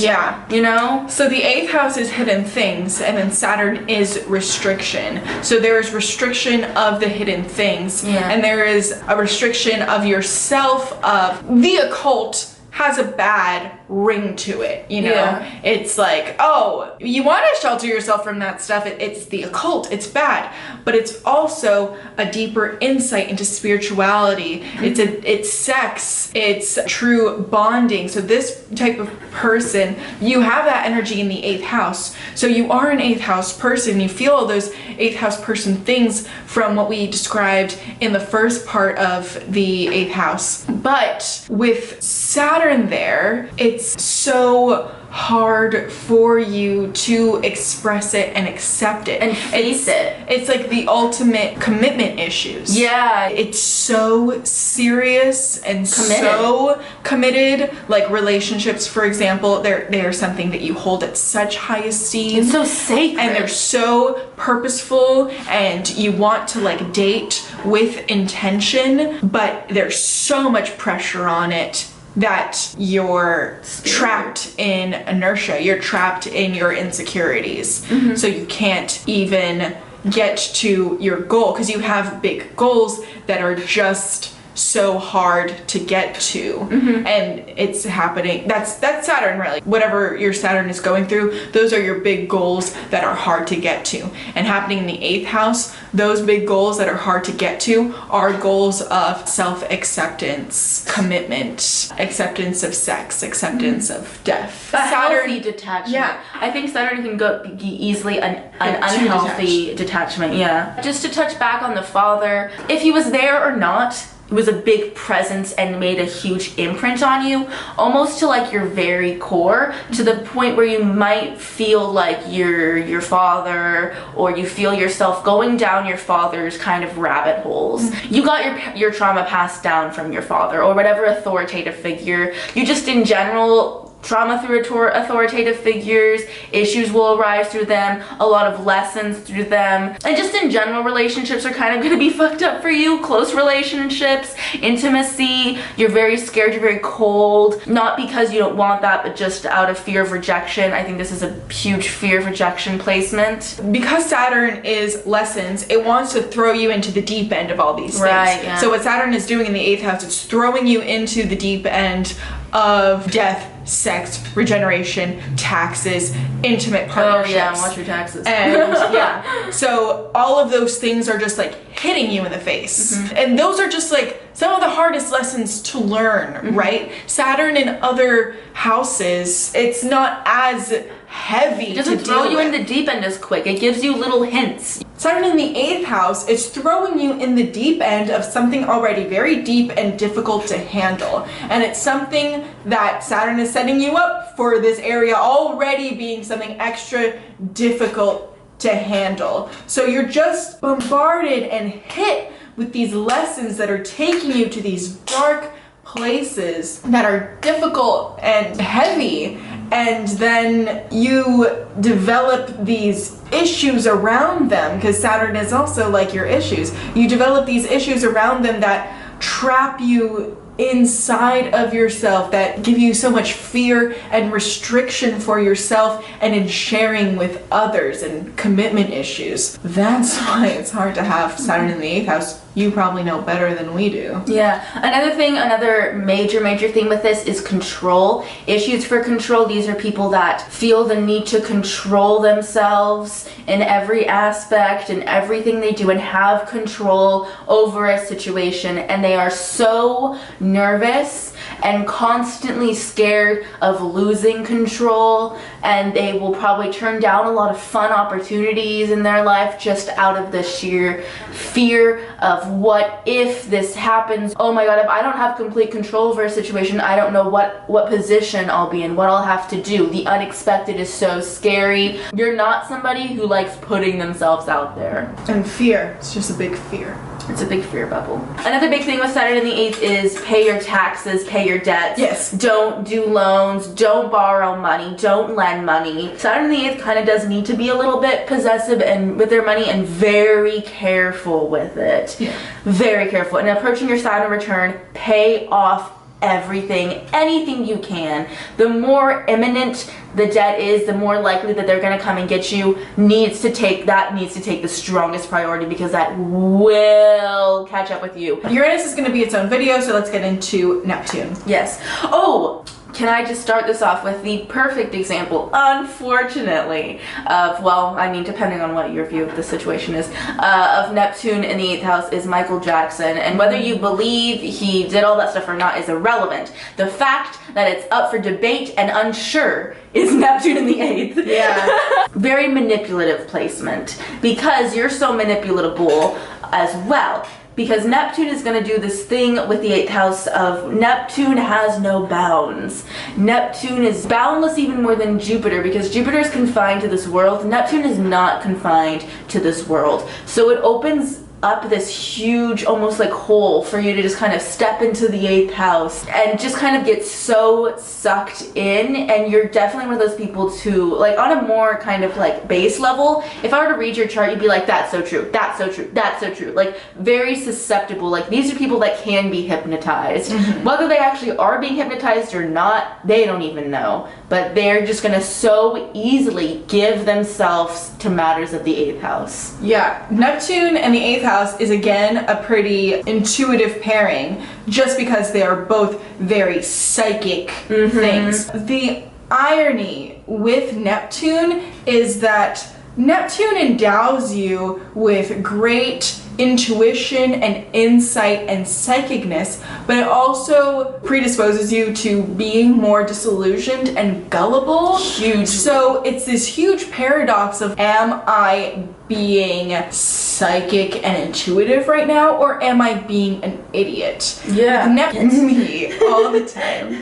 You know? So the 8th house is hidden things, and then Saturn is restriction. So there is restriction of the hidden things, and there is a restriction of yourself, of the occult has a bad ring to it, you know? Yeah. It's like, oh, you want to shelter yourself from that stuff. It's the occult. It's bad. But it's also a deeper insight into spirituality. It's sex. It's true bonding. So this type of person, you have that energy in the 8th house. So you are an 8th house person. You feel all those 8th house person things from what we described in the first part of the 8th house. But with Saturn there, it's so hard for you to express it and accept it and face it. It's like the ultimate commitment issues. Yeah. It's so serious and so committed. Like relationships, for example, they're something that you hold at such high esteem. It's so sacred. And they're so purposeful, and you want to like date with intention, but there's so much pressure on it that you're trapped in inertia. You're trapped in your insecurities. So you can't even get to your goal because you have big goals that are just so hard to get to. And it's happening. That's Saturn, really. Whatever your Saturn is going through, those are your big goals that are hard to get to. And happening in the 8th house, those big goals that are hard to get to are goals of self-acceptance, commitment, acceptance of sex, acceptance of death. Healthy detachment. Yeah. I think Saturn can be easily an unhealthy detachment. Yeah. Just to touch back on the father, if he was there or not, it was a big presence and made a huge imprint on you, almost to like your very core, to the point where you might feel like you're your father, or you feel yourself going down your father's kind of rabbit holes. You got your trauma passed down from your father or whatever authoritative figure. You just in general, trauma through authoritative figures, issues will arise through them, a lot of lessons through them, and just in general, relationships are kind of going to be fucked up for you. Close relationships, intimacy, you're very scared, you're very cold, not because you don't want that, but just out of fear of rejection. I think this is a huge fear of rejection placement. Because Saturn is lessons, it wants to throw you into the deep end of all these things. Right, yeah. So what Saturn is doing in the 8th house, it's throwing you into the deep end of death, sex, regeneration, taxes, intimate partnerships. Oh yeah, watch your taxes. And yeah, so all of those things are just like hitting you in the face. And those are just like some of the hardest lessons to learn, right? Saturn in other houses, it's not as heavy. It doesn't throw you in the deep end as quick. It gives you little hints. Saturn in the 8th house is throwing you in the deep end of something already very deep and difficult to handle. And it's something that Saturn is setting you up for, this area already being something extra difficult to handle. So you're just bombarded and hit with these lessons that are taking you to these dark places that are difficult and heavy. And then you develop these issues around them, because Saturn is also like your issues. You develop these issues around them that trap you inside of yourself, that give you so much fear and restriction for yourself and in sharing with others, and commitment issues. That's why it's hard to have Saturn in the 8th house. You probably know better than we do. Yeah. Another major thing with this is control. Issues for control. These are people that feel the need to control themselves in every aspect and everything they do, and have control over a situation, and they are so nervous and constantly scared of losing control, and they will probably turn down a lot of fun opportunities in their life just out of the sheer fear of, what if this happens? Oh my god, if I don't have complete control over a situation, I don't know what position I'll be in, what I'll have to do. The unexpected is so scary. You're not somebody who likes putting themselves out there. And fear, it's just a big fear. It's a big fear bubble. Another big thing with Saturn in the 8th is pay your taxes, pay your debts. Yes. Don't do loans, don't borrow money, don't lend money. Saturn in the 8th kind of does need to be a little bit possessive and with their money, and very careful with it. Yeah. Very careful. And approaching your Saturn return, pay off everything, anything you can. The more imminent the debt is, the more likely that they're going to come and get you. Needs to take the strongest priority, because that will catch up with you. Uranus is going to be its own video, so let's get into Neptune. Yes. Oh, can I just start this off with the perfect example, unfortunately, of, well, I mean, depending on what your view of the situation is, of Neptune in the 8th house is Michael Jackson. And whether you believe he did all that stuff or not is irrelevant. The fact that it's up for debate and unsure is Neptune in the 8th. Yeah. Very manipulative placement, because you're so manipulatable as well. Because Neptune is going to do this thing with the 8th house of Neptune has no bounds. Neptune is boundless even more than Jupiter, because Jupiter is confined to this world. Neptune is not confined to this world. So it opens up this huge, almost like hole for you to just kind of step into the 8th house and just kind of get so sucked in. And you're definitely one of those people to, like, on a more kind of like base level, if I were to read your chart, you'd be like, that's so true, that's so true, that's so true. Like, very susceptible. Like, these are people that can be hypnotized. Whether they actually are being hypnotized or not, they don't even know. But they're just gonna so easily give themselves to matters of the 8th house. Yeah, Neptune and the 8th house is again a pretty intuitive pairing, just because they are both very psychic things. The irony with Neptune is that Neptune endows you with great intuition and insight and psychicness, but it also predisposes you to being more disillusioned and gullible. Huge. So it's this huge paradox of, am I being psychic and intuitive right now, or am I being an idiot? Yeah. With Neptune, me all the time.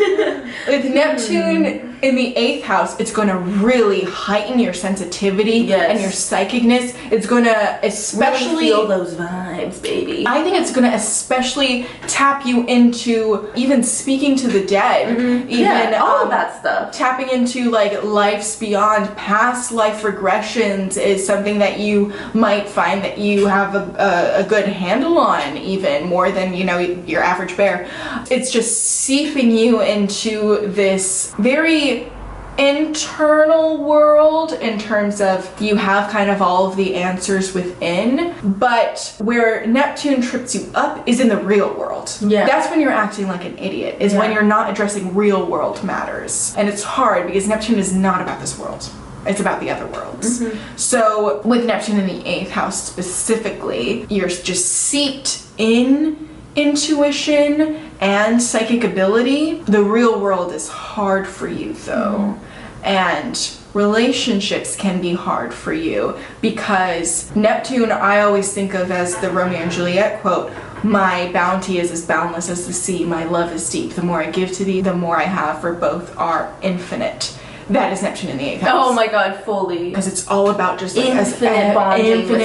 With Neptune in the 8th house, it's going to really heighten your sensitivity and your psychicness. It's going to especially feel those vibes, baby. I think it's going to especially tap you into even speaking to the dead. Even all of that stuff. Tapping into like life's beyond, past life regressions is something that you might find that you have a good handle on, even more than, you know, your average bear. It's just seeping you into this very internal world, in terms of you have kind of all of the answers within, but where Neptune trips you up is in the real world. Yeah. That's when you're acting like an idiot, is when you're not addressing real world matters. And it's hard because Neptune is not about this world. It's about the other worlds. So with Neptune in the 8th house specifically, you're just seeped in intuition and psychic ability. The real world is hard for you though. And relationships can be hard for you, because Neptune I always think of as the Romeo and Juliet quote, "My bounty is as boundless as the sea, my love is deep. The more I give to thee, the more I have, for both are infinite." That is Neptune in the 8th house. Oh my god, fully. Because it's all about just like infinite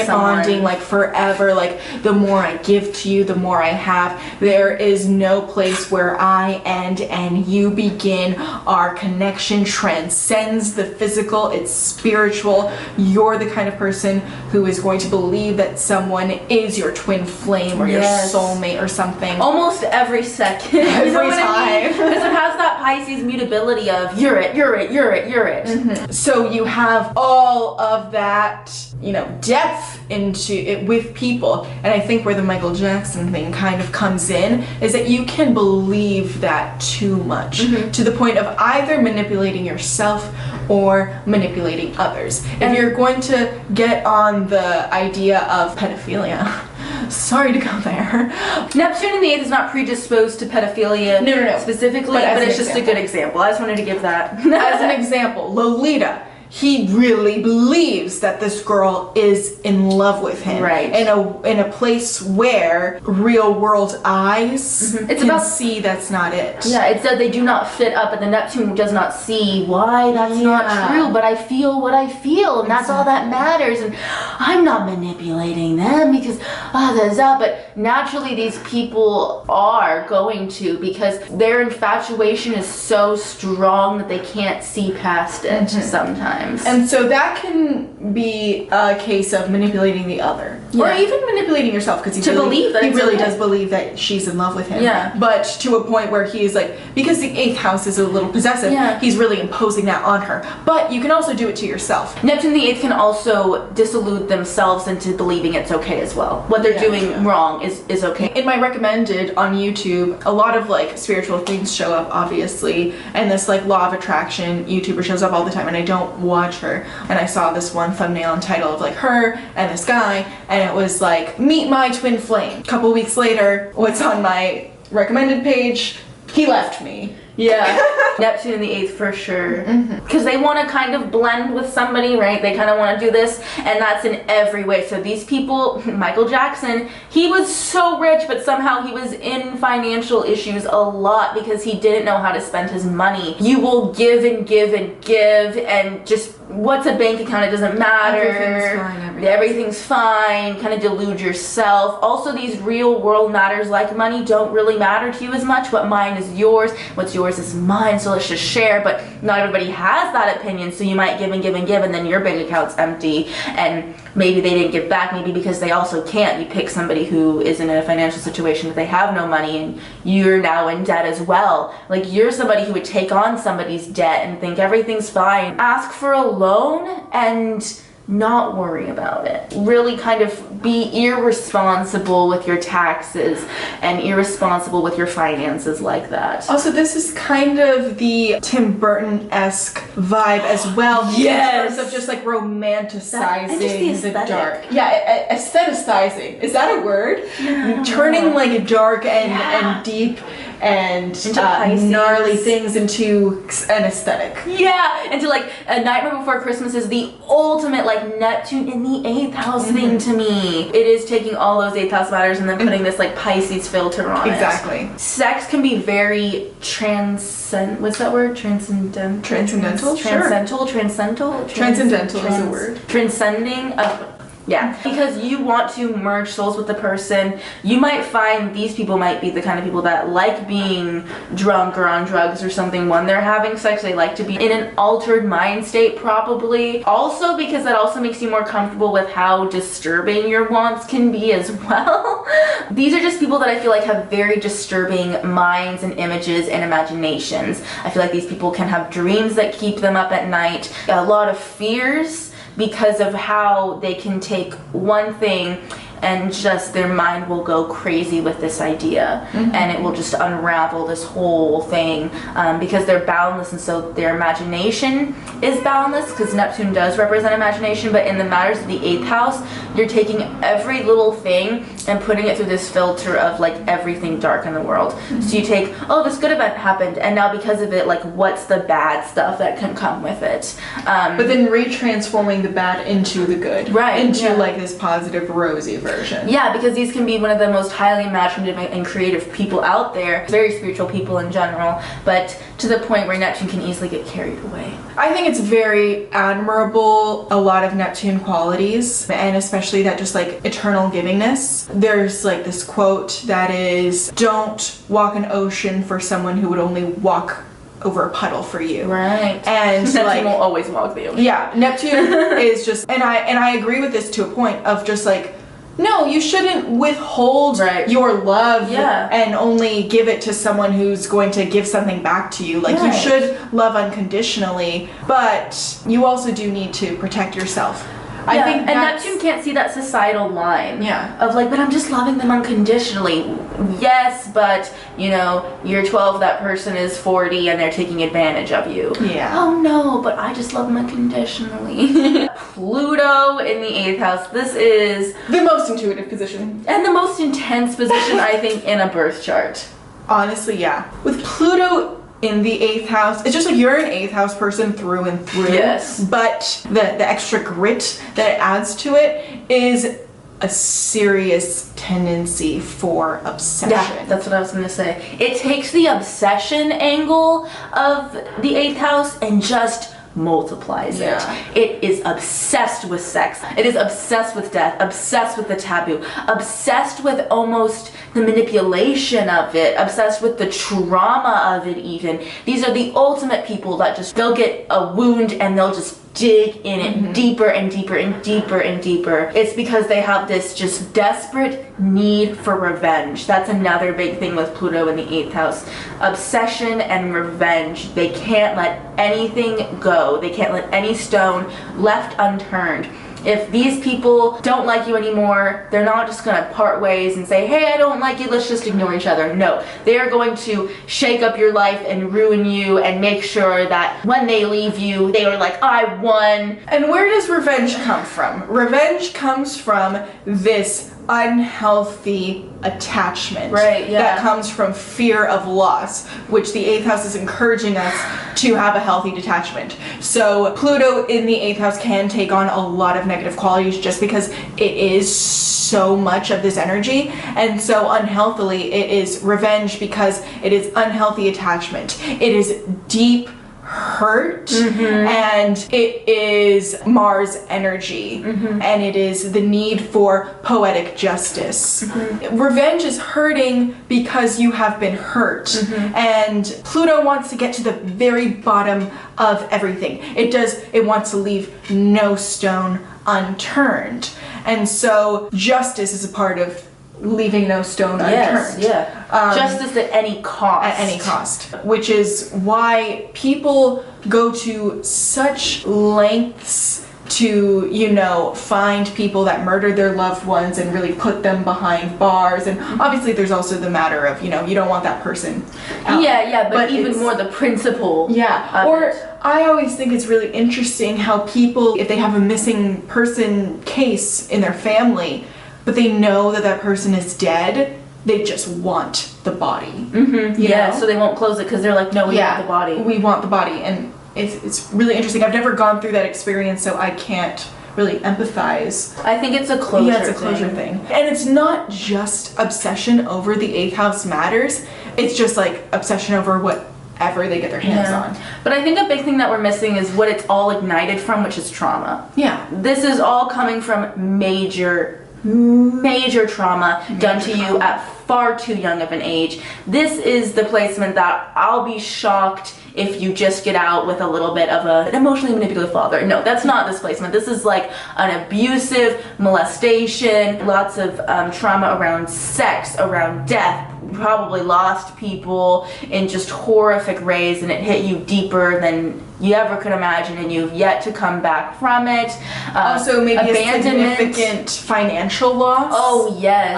bonding, like forever. Like, the more I give to you, the more I have. There is no place where I end and you begin. Our connection transcends the physical, it's spiritual. You're the kind of person who is going to believe that someone is your twin flame or your soulmate or something. Almost every second. Every you know what time. I mean? Because it has that Pisces mutability of you're it. So you have all of that, you know, depth into it with people. And I think where the Michael Jackson thing kind of comes in is that you can believe that too much, to the point of either manipulating yourself or manipulating others. If you're going to get on the idea of pedophilia, sorry to go there. Neptune in the 8th is not predisposed to pedophilia specifically, but it's just a good example. I just wanted to give that. As an example, Lolita. He really believes that this girl is in love with him. Right. In a place where real world eyes It's can about see that's not it. Yeah, it said they do not fit up, but the Neptune does not see why that's not true, but I feel what I feel, and that's all that matters, and I'm not manipulating them because, but naturally these people are going to, because their infatuation is so strong that they can't see past it sometimes. sometimes. And so that can be a case of manipulating the other. Or Yeah. even manipulating yourself, because To believe that he it's really okay. does believe that she's in love with him. Yeah. But to a point where he is like, because the 8th house is a little possessive, Yeah. he's really imposing that on her. But you can also do it to yourself. Neptune the 8th can also disillude themselves into believing it's okay as well. What they're Yeah, doing yeah. wrong is okay. In my recommended on YouTube, a lot of like spiritual things show up, obviously, and this like law of attraction YouTuber shows up all the time, and I don't watch her. And I saw this one thumbnail and title of like her and this guy, and it was like, meet my twin flame. A couple weeks later, what's on my recommended page? He left me. Yeah. Neptune in the 8th for sure. Because they want to kind of blend with somebody, right? They kind of want to do this, and that's in every way. So these people, Michael Jackson, he was so rich, but somehow he was in financial issues a lot because he didn't know how to spend his money. You will give and give and give, and just what's a bank account? It doesn't matter. Everything's fine, Everything's fine. Kind of delude yourself. Also, these real world matters like money don't really matter to you as much. What mine is yours. What's yours is mine, so let's just share. But not everybody has that opinion, so you might give and give and give, and then your bank account's empty, and maybe they didn't give back, maybe because they also can't. You pick somebody who is in a financial situation that they have no money, and you're now in debt as well. Like, you're somebody who would take on somebody's debt and think everything's fine. Ask for a loan and not worry about it. Really kind of be irresponsible with your taxes and irresponsible with your finances like that. Also, this is kind of the Tim Burton-esque vibe as well. Yes. In terms of just like And just the romanticizing the aesthetic. dark. Yeah, aestheticizing. Is that a word? Yeah, Turning like dark and, Yeah. and deep and Into Pisces. gnarly things into an aesthetic. Yeah, and to like A Nightmare Before Christmas is the ultimate like Neptune in the 8th house thing to me. It is taking all those 8th house matters and then putting this like Pisces filter on Exactly. it. Sex can be very what's that word? Transcendental? Transcendental? Sure. Transcendental Is a word. Transcending. Yeah, because you want to merge souls with the person. You might find these people might be the kind of people that like being drunk or on drugs or something when they're having sex. They like to be in an altered mind state, probably. Also, because that also makes you more comfortable with how disturbing your wants can be as well. These are just people that I feel like have very disturbing minds and images and imaginations. I feel like these people can have dreams that keep them up at night, a lot of fears, because of how they can take one thing and just their mind will go crazy with this idea and it will just unravel this whole thing because they're boundless, and so their imagination is boundless because Neptune does represent imagination. But in the matters of the 8th house, you're taking every little thing and putting it through this filter of like everything dark in the world. So you take, oh, this good event happened, and now because of it, like, what's the bad stuff that can come with it? But then retransforming the bad into the good. Right, Into yeah. like this positive, rosy version. Yeah, because these can be one of the most highly imaginative and creative people out there, very spiritual people in general, but to the point where Neptune can easily get carried away. I think it's very admirable, a lot of Neptune qualities, and especially that just like eternal givingness. There's like this quote that is, don't walk an ocean for someone who would only walk over a puddle for you. Right. And Neptune like, will always walk the ocean. yeah, Neptune is just, and I agree with this to a point of just like, no, you shouldn't withhold Right. your love Yeah. and only give it to someone who's going to give something back to you. Like, you Right. should love unconditionally, but you also do need to protect yourself. I think and that's, Neptune can't see that societal line. Yeah. Of like, but I'm just loving them unconditionally. Yes, but you know, you're 12, that person is 40, and they're taking advantage of you. Yeah. Oh no, but I just love them unconditionally. Pluto in the 8th house. This is the most intuitive position. and the most intense position I think in a birth chart. Honestly, yeah. With Pluto in the 8th house, it's just like you're an 8th house person through and through. Yes. But the extra grit that it adds to it is a serious tendency for obsession. Yeah, that's what I was gonna say. It takes the obsession angle of the 8th house and just multiplies Yeah. it. It is obsessed with sex. It is obsessed with death, obsessed with the taboo, obsessed with almost the manipulation of it, obsessed with the trauma of it even. These are the ultimate people that just, they'll get a wound and they'll just dig in it deeper and deeper and deeper and deeper. It's because they have this just desperate need for revenge. That's another big thing with Pluto in the 8th house. Obsession and revenge. They can't let anything go. They can't let any stone left unturned. If these people don't like you anymore, they're not just gonna part ways and say, hey, I don't like you, let's just ignore each other. No, they are going to shake up your life and ruin you and make sure that when they leave you, they are like, I won. And where does revenge come from? Revenge comes from this unhealthy attachment that comes from fear of loss, which the 8th house is encouraging us to have a healthy detachment. So Pluto in the 8th house can take on a lot of negative qualities just because it is so much of this energy, and so unhealthily it is revenge because it is unhealthy attachment. It is deep hurt, and it is Mars energy, and it is the need for poetic justice. Revenge is hurting because you have been hurt, and Pluto wants to get to the very bottom of everything. It wants to leave no stone unturned, and so justice is a part of leaving no stone unturned. Justice at any cost. At any cost. Which is why people go to such lengths to, find people that murdered their loved ones and really put them behind bars. And obviously there's also the matter of, you don't want that person out. But even more the principle. I always think it's really interesting how people, if they have a missing person case in their family, but they know that person is dead, they just want the body. So they won't close it because they're like, no, we want the body. We want the body. And it's really interesting. I've never gone through that experience, so I can't really empathize. I think it's a closure it's a closure thing. And it's not just obsession over the 8th house matters. It's just like obsession over whatever they get their hands on. But I think a big thing that we're missing is what it's all ignited from, which is trauma. This is all coming from major trauma done to you at far too young of an age. This is the placement that I'll be shocked if you just get out with a little bit of an emotionally manipulative father. No, that's not this placement. This is like an abusive molestation, lots of trauma around sex, around death. Probably lost people in just horrific ways, and it hit you deeper than you ever could imagine, and you've yet to come back from it. Also, maybe a significant financial loss. Oh yes,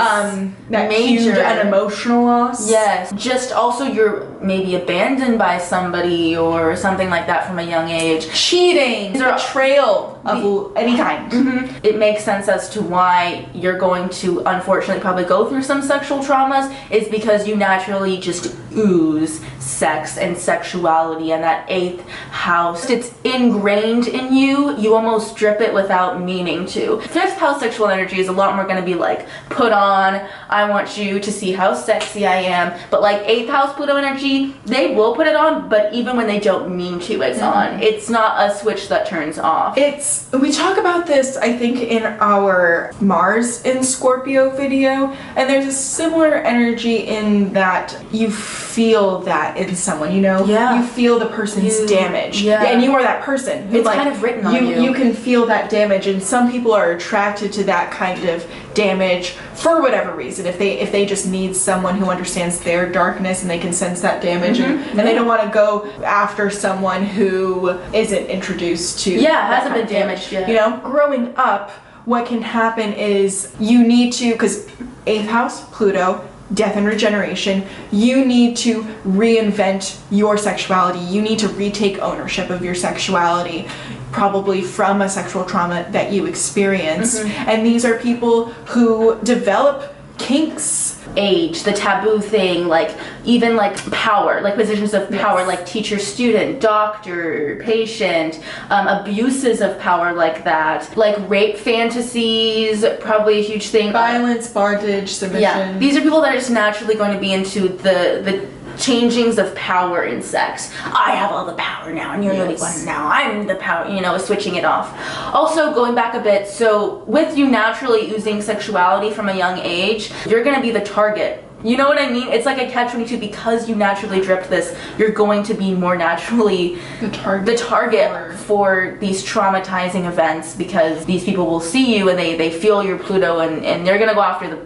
that major and emotional loss. Yes, just also you're maybe abandoned by somebody or something like that from a young age. Cheating, betrayal of any kind. It makes sense as to why you're going to unfortunately probably go through some sexual traumas, is because you naturally just ooze sex and sexuality, and that 8th house, it's ingrained in you. You almost drip it without meaning to. 5th house sexual energy is a lot more going to be like put on, I want you to see how sexy I am. But like 8th house Pluto energy, they will put it on, but even when they don't mean to, it's on. It's not a switch that turns off. We talk about this, I think, in our Mars in Scorpio video, and there's a similar energy in that you feel that in someone, you feel the person's damage, and you are that person who, it's kind of written on you. You can feel that damage, and some people are attracted to that kind of damage for whatever reason. If they just need someone who understands their darkness and they can sense that damage, and they don't want to go after someone who isn't introduced to hasn't been damaged yet. Growing up, what can happen is you need to, because 8th house Pluto, death and regeneration, you need to reinvent your sexuality. You need to retake ownership of your sexuality, probably from a sexual trauma that you experienced. And these are people who develop kinks. Age, the taboo thing, like even like power, like positions of power, like teacher, student, doctor, patient, abuses of power like that, like rape fantasies, probably a huge thing. Violence, bondage, submission. These are people that are just naturally going to be into the changings of power in sex. I have all the power now, and you're the only one now. I'm the power, switching it off. Also, going back a bit, so with you naturally oozing sexuality from a young age, you're going to be the target You know what I mean? It's like a catch-22 because you naturally drift this. You're going to be more naturally the target for these traumatizing events because these people will see you and they feel your Pluto and they're gonna go after the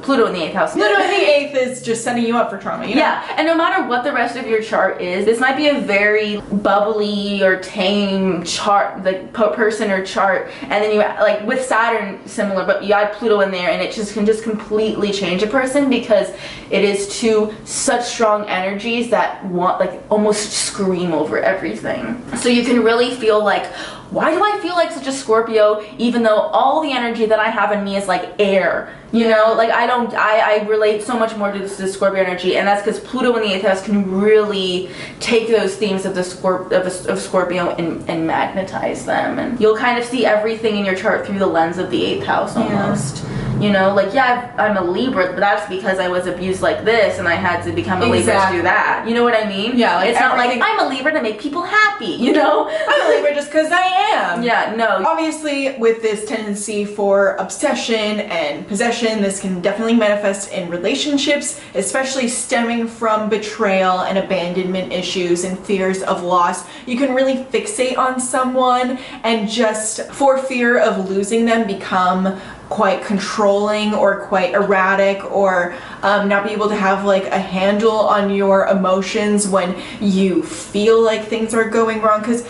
Pluto in the 8th house. Pluto in the 8th is just setting you up for trauma. You know? Yeah, and no matter what the rest of your chart is, this might be a very bubbly or tame chart, like person or chart, and then you like with Saturn similar, but you add Pluto in there, and it can just completely change a person because it is two such strong energies that want like almost scream over everything. So you can really feel like, why do I feel like such a Scorpio even though all the energy that I have in me is like air? You know, like I relate so much more to this Scorpio energy, and that's because Pluto in the 8th house can really take those themes of of Scorpio and magnetize them, and you'll kind of see everything in your chart through the lens of the 8th house almost. You know, like, yeah, I'm a Libra, but that's because I was abused like this and I had to become a Libra to do that. You know what I mean? Yeah, like it's not like I'm a Libra to make people happy, you know? I'm a Libra just because I am. Yeah, no. Obviously, with this tendency for obsession and possession, this can definitely manifest in relationships, especially stemming from betrayal and abandonment issues and fears of loss. You can really fixate on someone and just for fear of losing them become quite controlling or quite erratic or not be able to have like a handle on your emotions when you feel like things are going wrong, because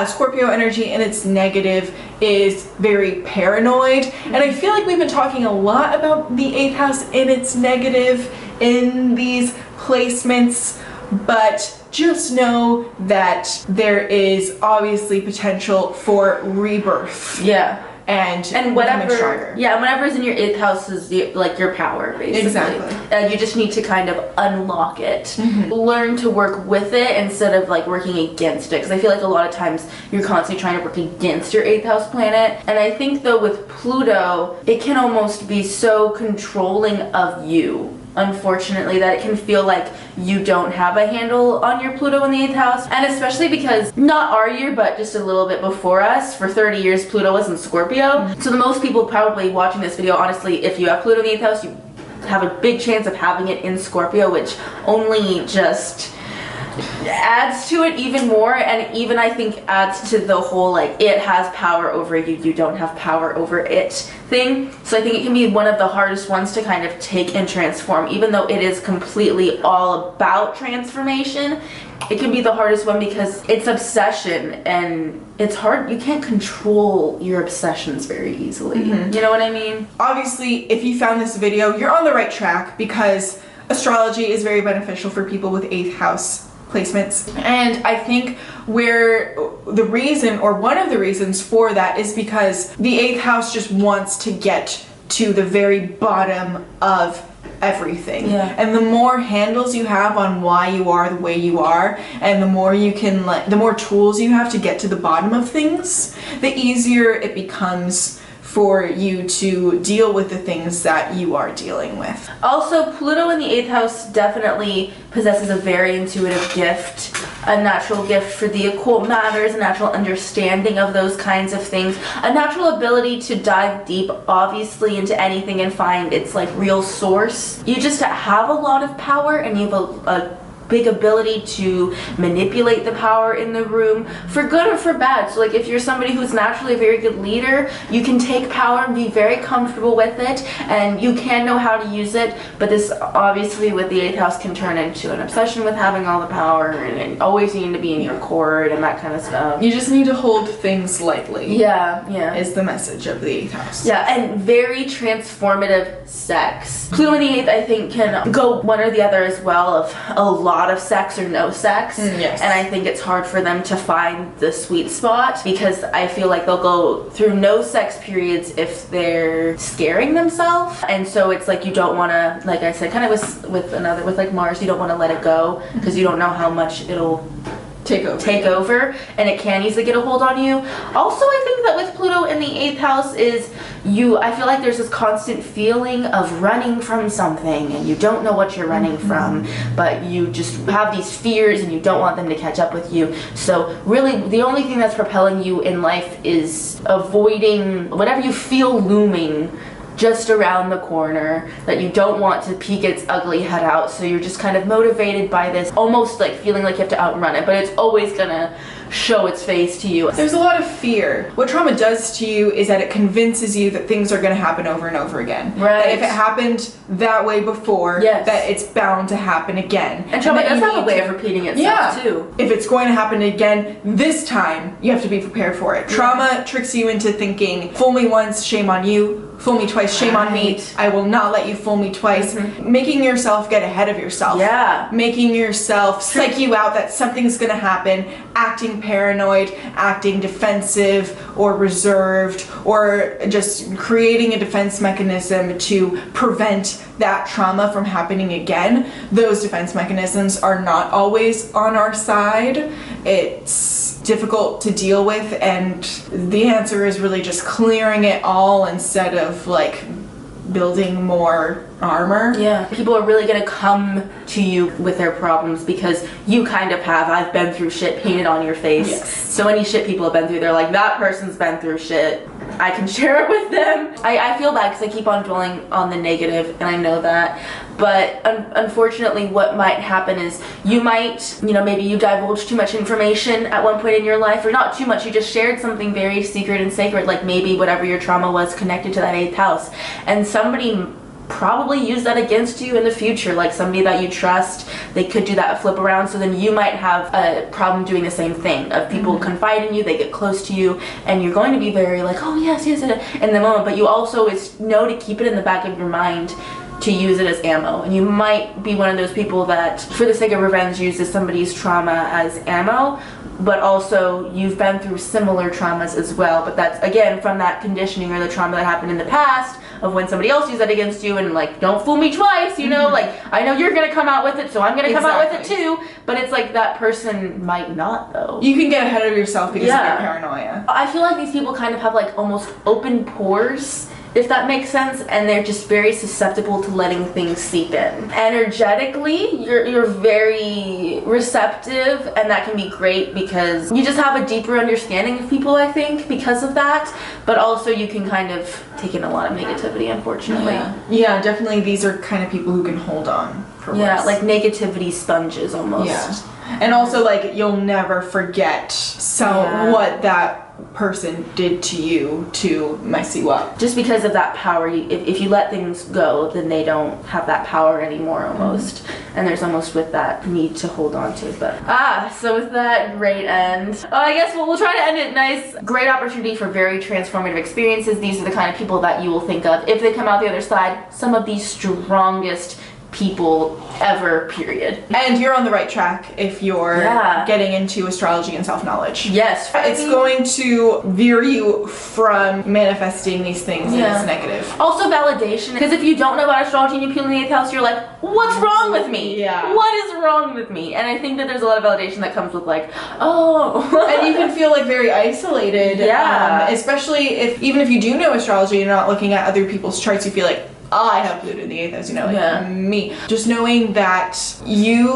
Scorpio energy in its negative is very paranoid, and I feel like we've been talking a lot about the 8th house in its negative in these placements, but just know that there is obviously potential for rebirth. Yeah. And whatever, whatever's in your 8th house is like your power, basically. Exactly. And you just need to kind of unlock it. Mm-hmm. Learn to work with it instead of like working against it. Because I feel like a lot of times you're constantly trying to work against your 8th house planet. And I think though with Pluto, it can almost be so controlling of you, unfortunately, that it can feel like you don't have a handle on your Pluto in the 8th house. And especially because not our year, but just a little bit before us, for 30 years Pluto was in Scorpio. So the most people probably watching this video, honestly, if you have Pluto in the 8th house, you have a big chance of having it in Scorpio, which only just adds to it even more, and even I think adds to the whole like it has power over you, you don't have power over it thing. So I think it can be one of the hardest ones to kind of take and transform, even though it is completely all about transformation. It can be the hardest one because it's obsession, and it's hard. You can't control your obsessions very easily. Mm-hmm. You know what I mean? Obviously, if you found this video, you're on the right track because astrology is very beneficial for people with 8th house placements, and I think where the reason, or one of the reasons for that, is because the 8th house just wants to get to the very bottom of everything. Yeah. And the more handles you have on why you are the way you are, and the more you can the more tools you have to get to the bottom of things, the easier it becomes for you to deal with the things that you are dealing with. Also, Pluto in the 8th house definitely possesses a very intuitive gift, a natural gift for the occult matters, a natural understanding of those kinds of things, a natural ability to dive deep, obviously, into anything and find its like real source. You just have a lot of power, and you have a big ability to manipulate the power in the room for good or for bad. So like if you're somebody who's naturally a very good leader, you can take power and be very comfortable with it, and you can know how to use it. But this obviously with the 8th house can turn into an obsession with having all the power and always needing to be in your court and that kind of stuff. You just need to hold things lightly. Yeah. Is the message of the 8th house. Yeah, and very transformative sex. Pluto in the 8th, I think, can go one or the other as well, of a lot of sex or no sex. Yes. And I think it's hard for them to find the sweet spot, because I feel like they'll go through no sex periods if they're scaring themselves. And so it's like you don't want to, like I said, kind of with like Mars, you don't want to let it go because you don't know how much it'll take over, and it can easily get a hold on you. Also, I think that with Pluto in the 8th house is I feel like there's this constant feeling of running from something, and you don't know what you're running from, but you just have these fears and you don't want them to catch up with you. So really the only thing that's propelling you in life is avoiding whatever you feel looming just around the corner, that you don't want to peek its ugly head out, so you're just kind of motivated by this, almost like feeling like you have to outrun it, but it's always gonna show its face to you. There's a lot of fear. What trauma does to you is that it convinces you that things are going to happen over and over again. Right. That if it happened that way before, yes, that it's bound to happen again. And trauma does have a way of repeating itself too. If it's going to happen again this time, you have to be prepared for it. Trauma tricks you into thinking, fool me once, shame on you. Fool me twice, shame on me. I will not let you fool me twice. Making yourself get ahead of yourself. Yeah. Making yourself psych you out that something's gonna happen. Acting paranoid, acting defensive or reserved, or just creating a defense mechanism to prevent that trauma from happening again. Those defense mechanisms are not always on our side. It's difficult to deal with, and the answer is really just clearing it all instead of like building more armor. Yeah. People are really gonna come to you with their problems because you kind of have, I've been through shit painted on your face. Yes. So any shit people have been through, they're like, that person's been through shit. I can share it with them. I feel bad because I keep on dwelling on the negative, and I know that. But unfortunately, what might happen is you might, maybe you divulged too much information at one point in your life, or not too much, you just shared something very secret and sacred, like maybe whatever your trauma was connected to that 8th house. And somebody probably use that against you in the future, like somebody that you trust, they could do that flip around, so then you might have a problem doing the same thing, of people confide in you, they get close to you, and you're going to be very like, oh yes, in the moment, but you also know to keep it in the back of your mind to use it as ammo. And you might be one of those people that, for the sake of revenge, uses somebody's trauma as ammo, but also you've been through similar traumas as well, but that's again from that conditioning or the trauma that happened in the past of when somebody else used that against you, and like, don't fool me twice, like, I know you're gonna come out with it, so I'm gonna come out with it too, but it's like that person might not though. You can get ahead of yourself because of your paranoia. I feel like these people kind of have like almost open pores, if that makes sense, and they're just very susceptible to letting things seep in. Energetically, you're very receptive, and that can be great because you just have a deeper understanding of people, I think, because of that, but also you can kind of take in a lot of negativity, unfortunately. Yeah, definitely these are kind of people who can hold on for worse. Like negativity sponges almost. Yeah. And also like you'll never forget what that person did to you to mess you up. Just because of that power, if you let things go, then they don't have that power anymore almost. And there's almost with that need to hold on to. But so with that great end, I guess we'll try to end it nice. Great opportunity for very transformative experiences. These are the kind of people that you will think of if they come out the other side, some of the strongest people ever, period. And you're on the right track if you're getting into astrology and self-knowledge. Yes. It's going to veer you from manifesting these things as negative. Also validation, because if you don't know about astrology and you peel in the 8th house, you're like, what's wrong with me? Yeah. What is wrong with me? And I think that there's a lot of validation that comes with like, oh. And you can feel like very isolated. Yeah. Especially even if you do know astrology and you're not looking at other people's charts, you feel like, I have Pluto in the 8th house, me. Just knowing that you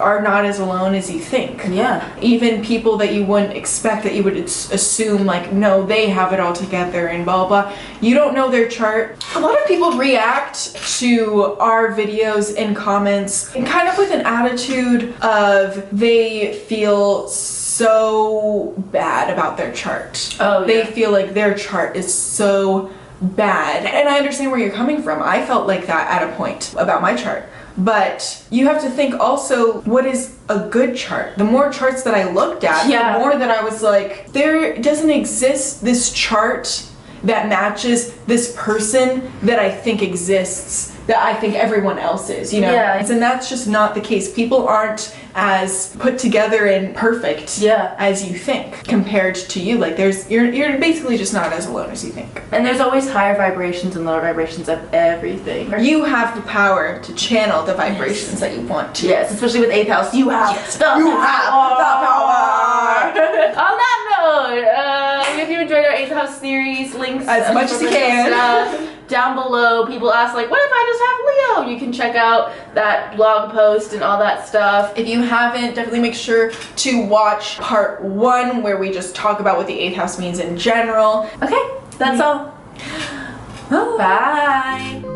are not as alone as you think. Yeah. Even people that you wouldn't expect, that you would assume like, no, they have it all together and blah, blah. You don't know their chart. A lot of people react to our videos in comments and kind of with an attitude of they feel so bad about their chart. They feel like their chart is so bad. And I understand where you're coming from. I felt like that at a point about my chart. But you have to think also, what is a good chart? The more charts that I looked at, the more that I was like, there doesn't exist this chart that matches this person that I think exists, that I think everyone else is, And that's just not the case. People aren't as put together and perfect as you think compared to you. Like you're basically just not as alone as you think. And there's always higher vibrations and lower vibrations of everything. You have the power to channel the vibrations that you want to. Yes, especially with 8th house, you have the power. On that note, if you enjoyed our 8th house series, links as much as you can down below. People ask like, what if I just have Leo? You can check out that blog post and all that stuff. If you haven't, definitely make sure to watch part 1 where we just talk about what the 8th house means in general. Okay, that's all. Bye.